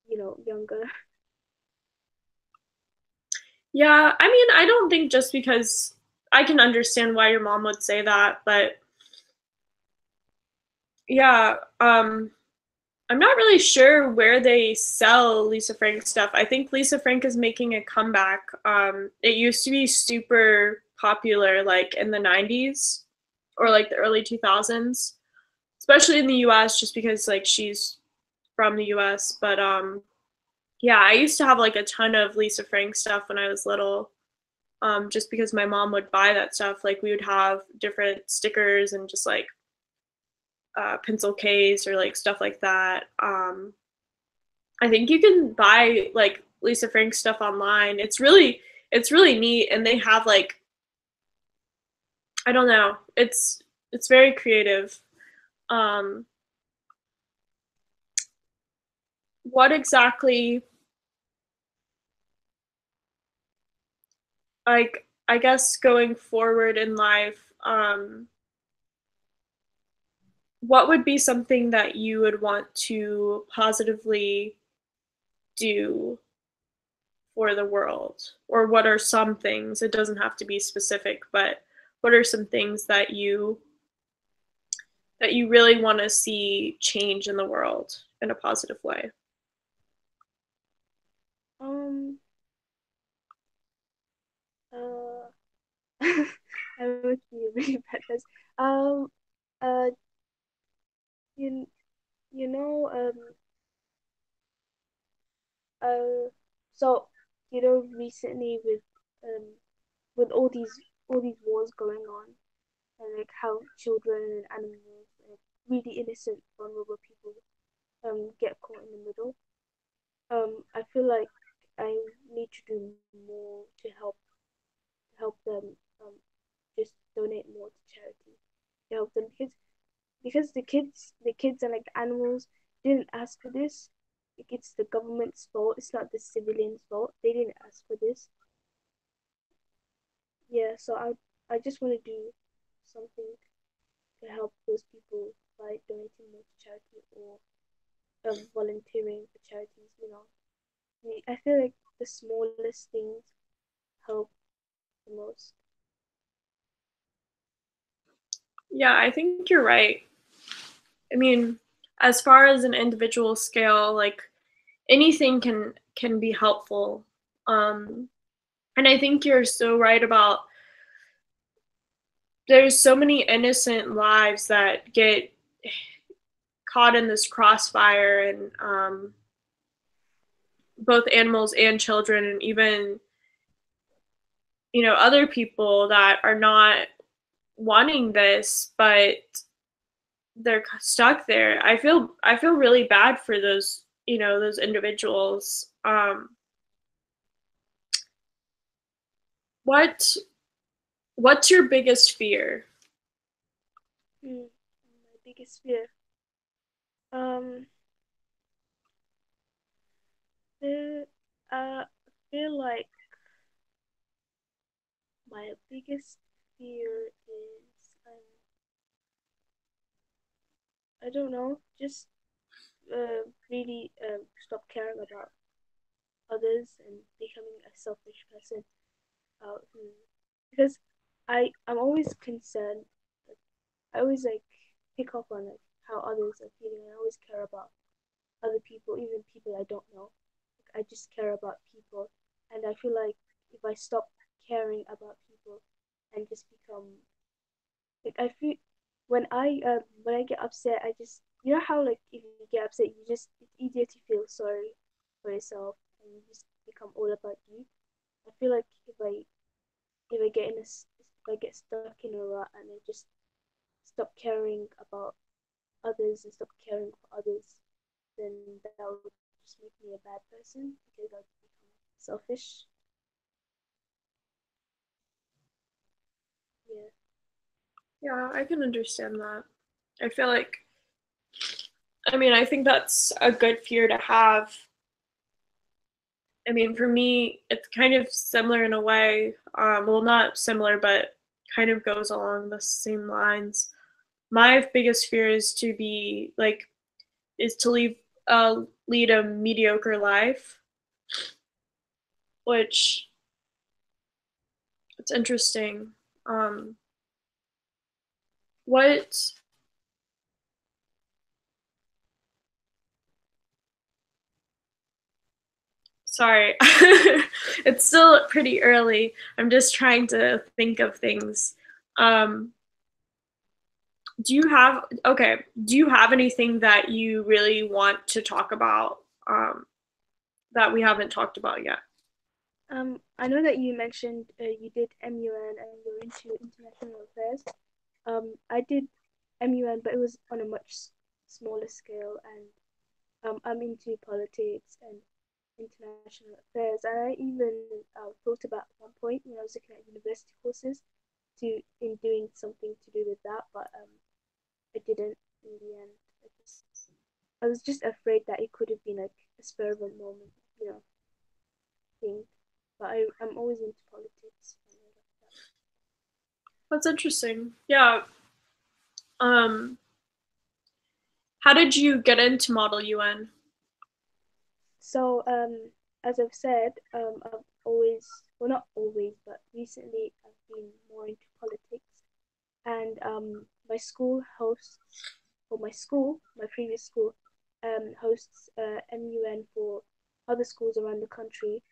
younger. Yeah, I mean, I don't think just because I can understand why your mom would say that, but yeah, I'm not really sure where they sell Lisa Frank stuff. I think Lisa Frank is making a comeback. It used to be super popular like in the 90s or like the early 2000s, especially in the US just because like she's from the US, but yeah, I used to have like a ton of Lisa Frank stuff when I was little. Just because my mom would buy that stuff. Like we would have different stickers and just like pencil case or like stuff like that. I think you can buy like Lisa Frank stuff online. It's really neat, and they have like I don't know. It's very creative. Um, what exactly like I guess going forward in life, what would be something that you would want to positively do for the world? Or what are some things? It doesn't have to be specific, but what are some things that you really want to see change in the world in a positive way? Um, uh, I would be really bad at this. Um, uh, you you know, uh, so recently with all these wars going on, and like how children and animals, like really innocent, vulnerable people, get caught in the middle. I feel like I need to do more to help them. Just donate more to charity to help them because the kids and like the animals didn't ask for this. Like it's the government's fault. It's not the civilians' fault. They didn't ask for this. Yeah, so I just want to do something to help those people by donating more to charity or volunteering for charities. I feel like the smallest things help the most. Yeah, I think you're right. I mean, as far as an individual scale, like anything can be helpful. And I think you're so right about there's so many innocent lives that get caught in this crossfire, and both animals and children, and even other people that are not wanting this, but they're stuck there. I feel really bad for those individuals. What what's your biggest fear? My biggest fear. Um, the, I feel like my biggest fear is I don't know, just really stop caring about others and becoming a selfish person. Who because I'm always concerned. Like, I always like pick up on like how others are feeling. I always care about other people, even people I don't know. Like, I just care about people, and I feel like if I stop caring about people and just become like I feel when I get upset, I just how like if you get upset, you just it's easier to feel sorry for yourself and you just become all about you. I feel like if I get in a if I get stuck in a rut and I just stop caring about others and stop caring for others, then that would just make me a bad person because I'd become selfish. Yeah. Yeah, I can understand that. I feel like, I think that's a good fear to have. I mean, for me, it's kind of similar in a way. Well, not similar, but kind of goes along the same lines. My biggest fear is to lead a mediocre life, which it's interesting. Um, what Sorry. It's still pretty early. I'm just trying to think of things. Um, do you have anything that you really want to talk about that we haven't talked about yet? I know that you mentioned you did MUN and you're into international affairs. I did MUN, but it was on a much smaller scale, and I'm into politics and international affairs. And I even thought about at one point when I was looking at university courses to in doing something to do with that, but I didn't in the end. I was just afraid that it could have been like a spur of a moment, thing. But I'm always into politics. That's interesting. Yeah. Um, how did you get into Model UN? So, as I've said, I've always, well, not always, but recently I've been more into politics. And my school hosts, or my previous school, hosts MUN for other schools around the country.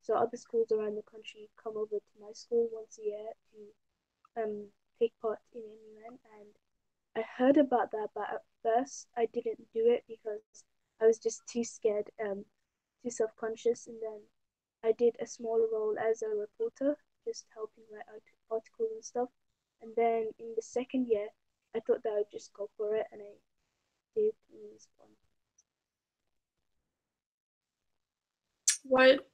So other schools around the country come over to my school once a year to take part in MUN, and I heard about that, but at first I didn't do it because I was just too scared, too self-conscious, and then I did a small role as a reporter, just helping write articles and stuff. And then in the second year, I thought that I'd just go for it, and I did, and it was fun. What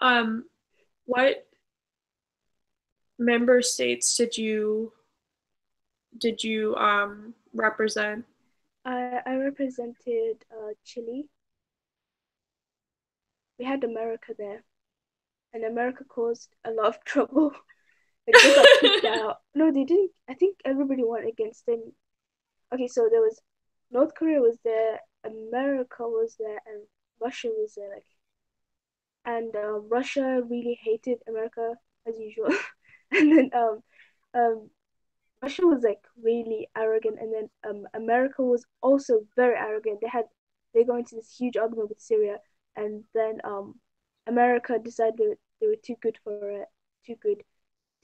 um what member states did you represent? I represented Chile. We had America there, and America caused a lot of trouble. Like they got kicked out. No, they didn't. I think everybody went against them. Okay, so there was North Korea was there, America was there, and Russia was there. Like, and Russia really hated America as usual, and then um, Russia was like really arrogant, and then America was also very arrogant. They had they got into this huge argument with Syria, and then America decided they were too good for it, too good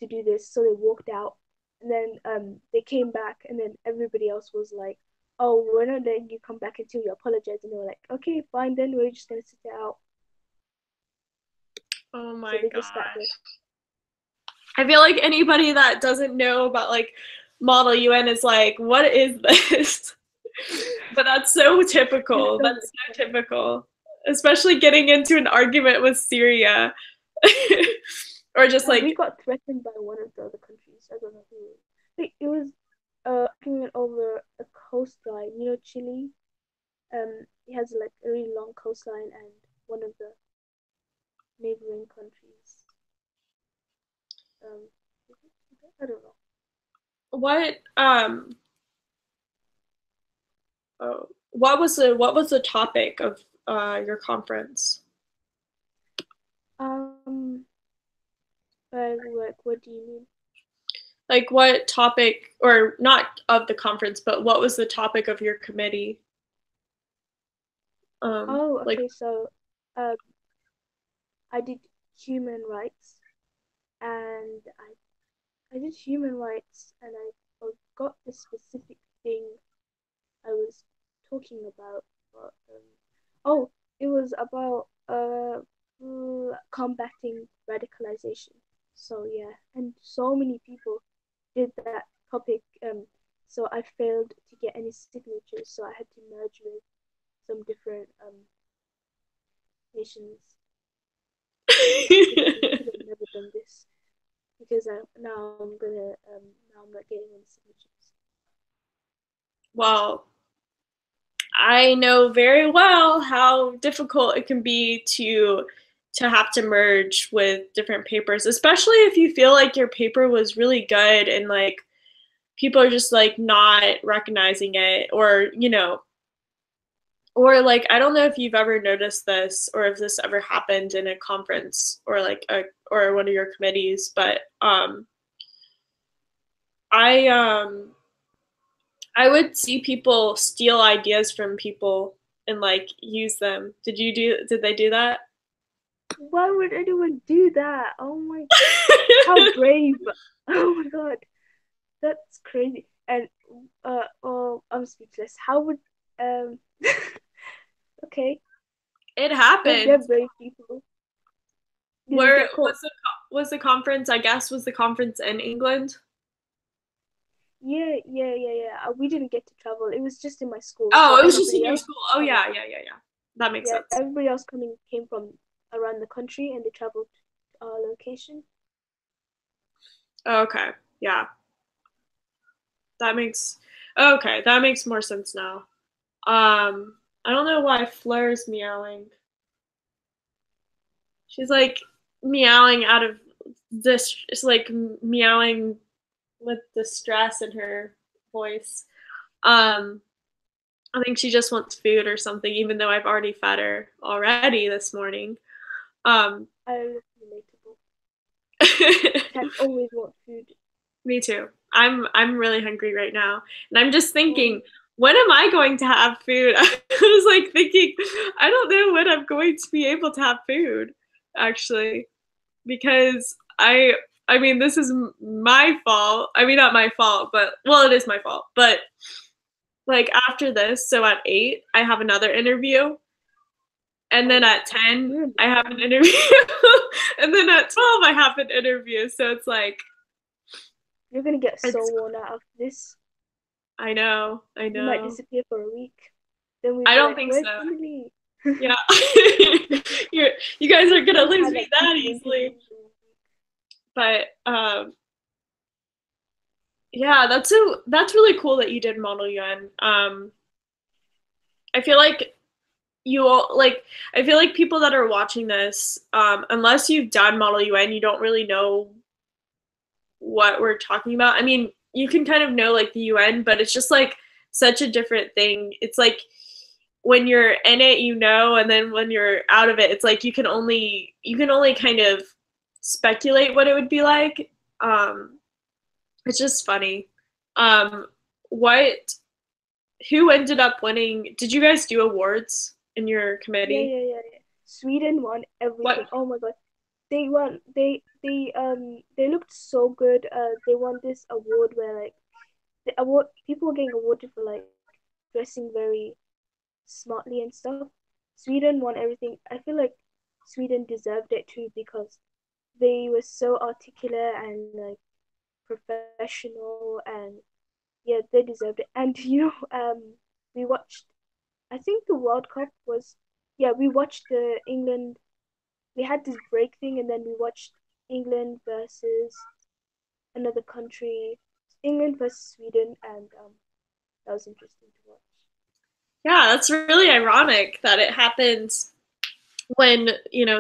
to do this, so they walked out. And then they came back, and then everybody else was like, "Oh, we're not letting you come back until you apologize." And they were like, "Okay, fine, then we're just gonna sit it out." Oh So my they just sat there. gosh. I feel like anybody that doesn't know about like Model UN is like, what is this? But that's so typical. That's so typical. Especially getting into an argument with Syria. Or just like we got threatened by one of the other countries. I don't know who. It was argument over a coastline. You know, Chile. It has like a really long coastline, and one of the neighboring countries. Um, I don't know. What was the topic of your conference? Like what do you mean? Like what topic, or not of the conference, but what was the topic of your committee? Oh, okay. Like, So, I did human rights, and I did human rights, and I forgot the specific thing I was talking about. But oh, it was about combating radicalization. So yeah, and so many people did that topic. So I failed to get any signatures, so I had to merge with some different nations. I could have never done this because now I'm not getting any signatures. well, I know very well how difficult it can be to have to merge with different papers, especially if you feel like your paper was really good and like people are just like not recognizing it, or or like I don't know if you've ever noticed this or if this ever happened in a conference or like or one of your committees, but I I would see people steal ideas from people and like use them. Did they do that? Why would anyone do that? Oh my, how brave! Oh my God, that's crazy. And oh, I'm speechless. How would um? Okay, It they're happened. brave people. Did they Where get caught? was the conference? I guess was the conference in England? Yeah. We didn't get to travel. It was just in my school, so Oh, it was just in everybody your else, school. Oh yeah. That makes yeah, sense. everybody else coming came from around the country, and they traveled to our location. Oh, okay. Yeah. That makes okay, that makes more sense now. I don't know why Fleur's meowing. She's like meowing out of this, it's like meowing with distress in her voice. Um, I think she just wants food or something, even though I've already fed her already this morning. Um, I relatable. Cats always want food. Me too. I'm really hungry right now, and I'm just Oh, thinking, when am I going to have food? I was like thinking, I don't know when I'm going to be able to have food, actually, because I mean, this is my fault. I mean, not my fault, but well, it is my fault. But like after this, so at 8, I have another interview, and then at 10, you're I have an interview, and then at 12, I have an interview. So it's like you're gonna get so it's. worn out after this. I know. I You might know. disappear for a week. Then we'll I be don't like, think "Where's so. Emily?" Yeah. You guys are gonna I've lose had me like that 2 interviews easily. in a week. But yeah, that's really cool that you did Model UN. I feel like you all like I feel like people that are watching this, unless you've done Model UN, you don't really know what we're talking about. I mean, you can kind of know like the UN, but it's just like such a different thing. It's like when you're in it, and then when you're out of it, it's like you can only kind of speculate what it would be like. It's just funny. Um, what who ended up winning? Did you guys do awards in your Yeah, committee? yeah, yeah, yeah. Sweden won everything. What? Oh my God. They won. They looked so good. They won this award where like the award people were getting awarded for like dressing very smartly and stuff. Sweden won everything. I feel like Sweden deserved it too because they were so articulate and like professional, and yeah, they deserved it. And we watched. I think the World Cup was. Yeah, we watched the England. We had this break thing, and then we watched England versus another country, England versus Sweden, and that was interesting to watch. Yeah, that's really ironic that it happened when,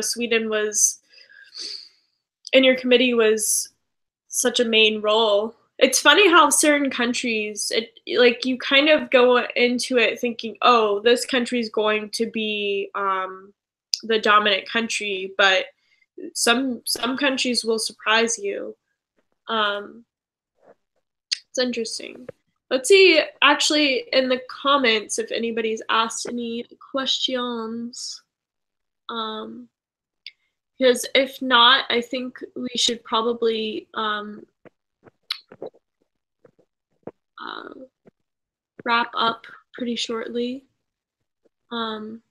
Sweden was in your committee was such a main role. It's funny how certain countries, like you kind of go into it thinking, oh, this country is going to be the dominant country, but some countries will surprise you. Um, it's interesting. Let's see, actually, in the comments if anybody's asked any questions. Um, because if not, I think we should probably uh, wrap up pretty shortly. Um,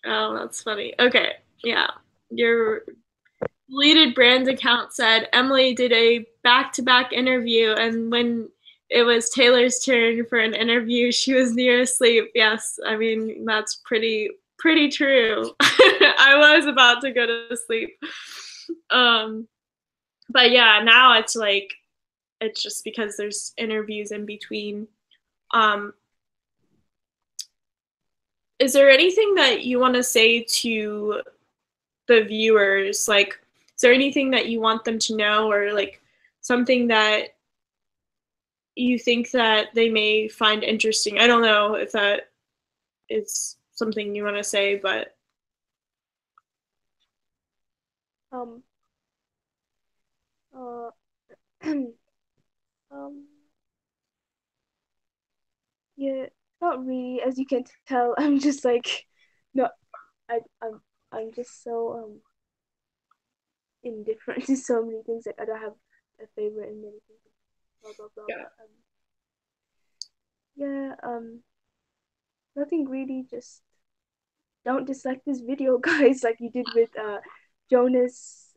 oh, that's funny. Okay, yeah. Your deleted brand account said Emily did a back-to-back interview, and when it was Taylor's turn for an interview, she was near asleep. Yes, I mean that's pretty true. I was about to go to sleep. Um, but yeah, now it's just because there's interviews in between. Um, is there anything that you want to say to the viewers? Like, is there anything that you want them to know, or like something that you think that they may find interesting? I don't know if that is something you want to say, but Um, uh, um, yeah, not really. As you can tell, I'm just like, no, I, I'm, I'm just so indifferent to so many things. Like I don't have a favorite in many things. Blah blah blah. yeah. But yeah, nothing really. Just don't dislike this video, guys, like you did with Jonas.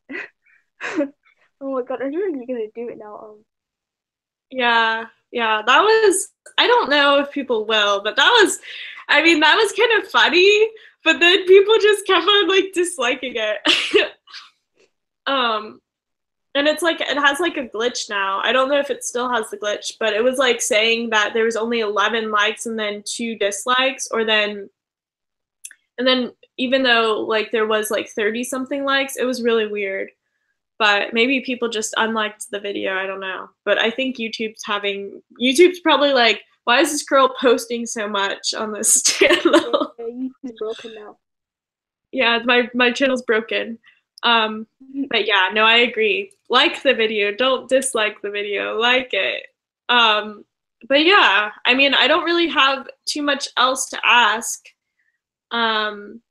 Oh my God, I'm really gonna do it now. Yeah, that was, I don't know if people will, but I mean, that was kind of funny, but then people just kept on like disliking it. um, and it's like, it has like a glitch now. I don't know if it still has the glitch, but it was like saying that there was only 11 likes and then 2 dislikes, and then even though like there was like 30 something likes, it was really weird. But maybe people just unliked the video. I don't know. But I think YouTube's probably like, why is this girl posting so much on this Yeah, channel? yeah, YouTube's broken now. Yeah, my channel's broken. Um, but yeah, no, I agree. Like the video, don't dislike the video. Like it. But yeah, I mean, I don't really have too much else to ask. Um,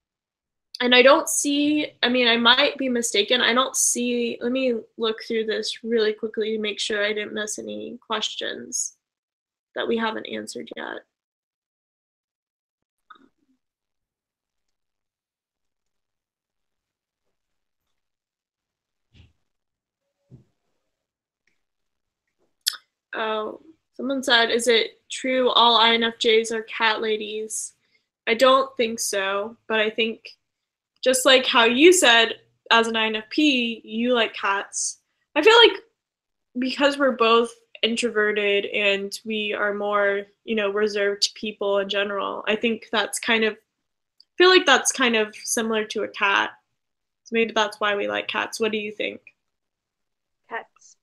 and I don't see, I mean, I might be mistaken. I don't see, let me look through this really quickly to make sure I didn't miss any questions that we haven't answered yet. Oh, someone said, is it true all INFJs are cat ladies? I don't think so, but I think just like how you said, as an INFP, you like cats. I feel like because we're both introverted and we are more, reserved people in general, I think I feel like that's kind of similar to a cat. So maybe that's why we like cats. What do you think? Cats.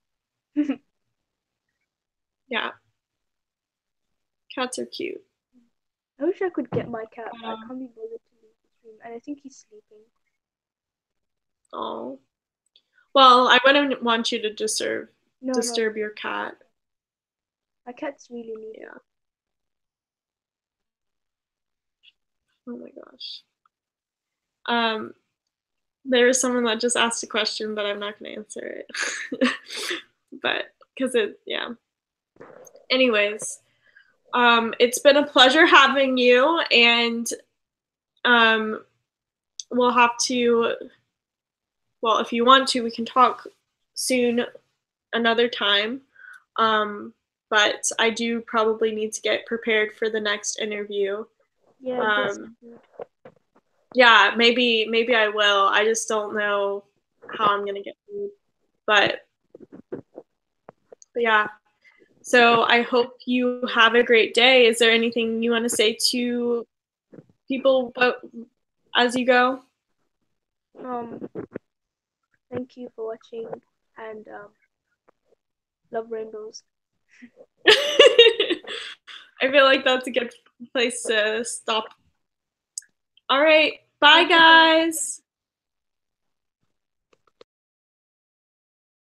Yeah, cats are cute. I wish I could get my cat, but I Um, can't be bothered to leave this room, and I think he's sleeping. oh. Well, I wouldn't want you to No, no, disturb your cat. my cats really need it. Yeah. Oh my gosh. Um, there is someone that just asked a question, but I'm not going to answer it. But because yeah. Anyways, it's been a pleasure having you, and um, we'll have to. Well, if you want to, we can talk soon, another time. Um, but I do probably need to get prepared for the next interview. Yeah, that's Um, good. yeah, maybe I will. I just don't know how I'm gonna get food. But yeah. So I hope you have a great day. Is there anything you want to say to people as you go? Um, thank you for watching and love rainbows. I feel like that's a good place to stop. All right. Bye, Bye. guys.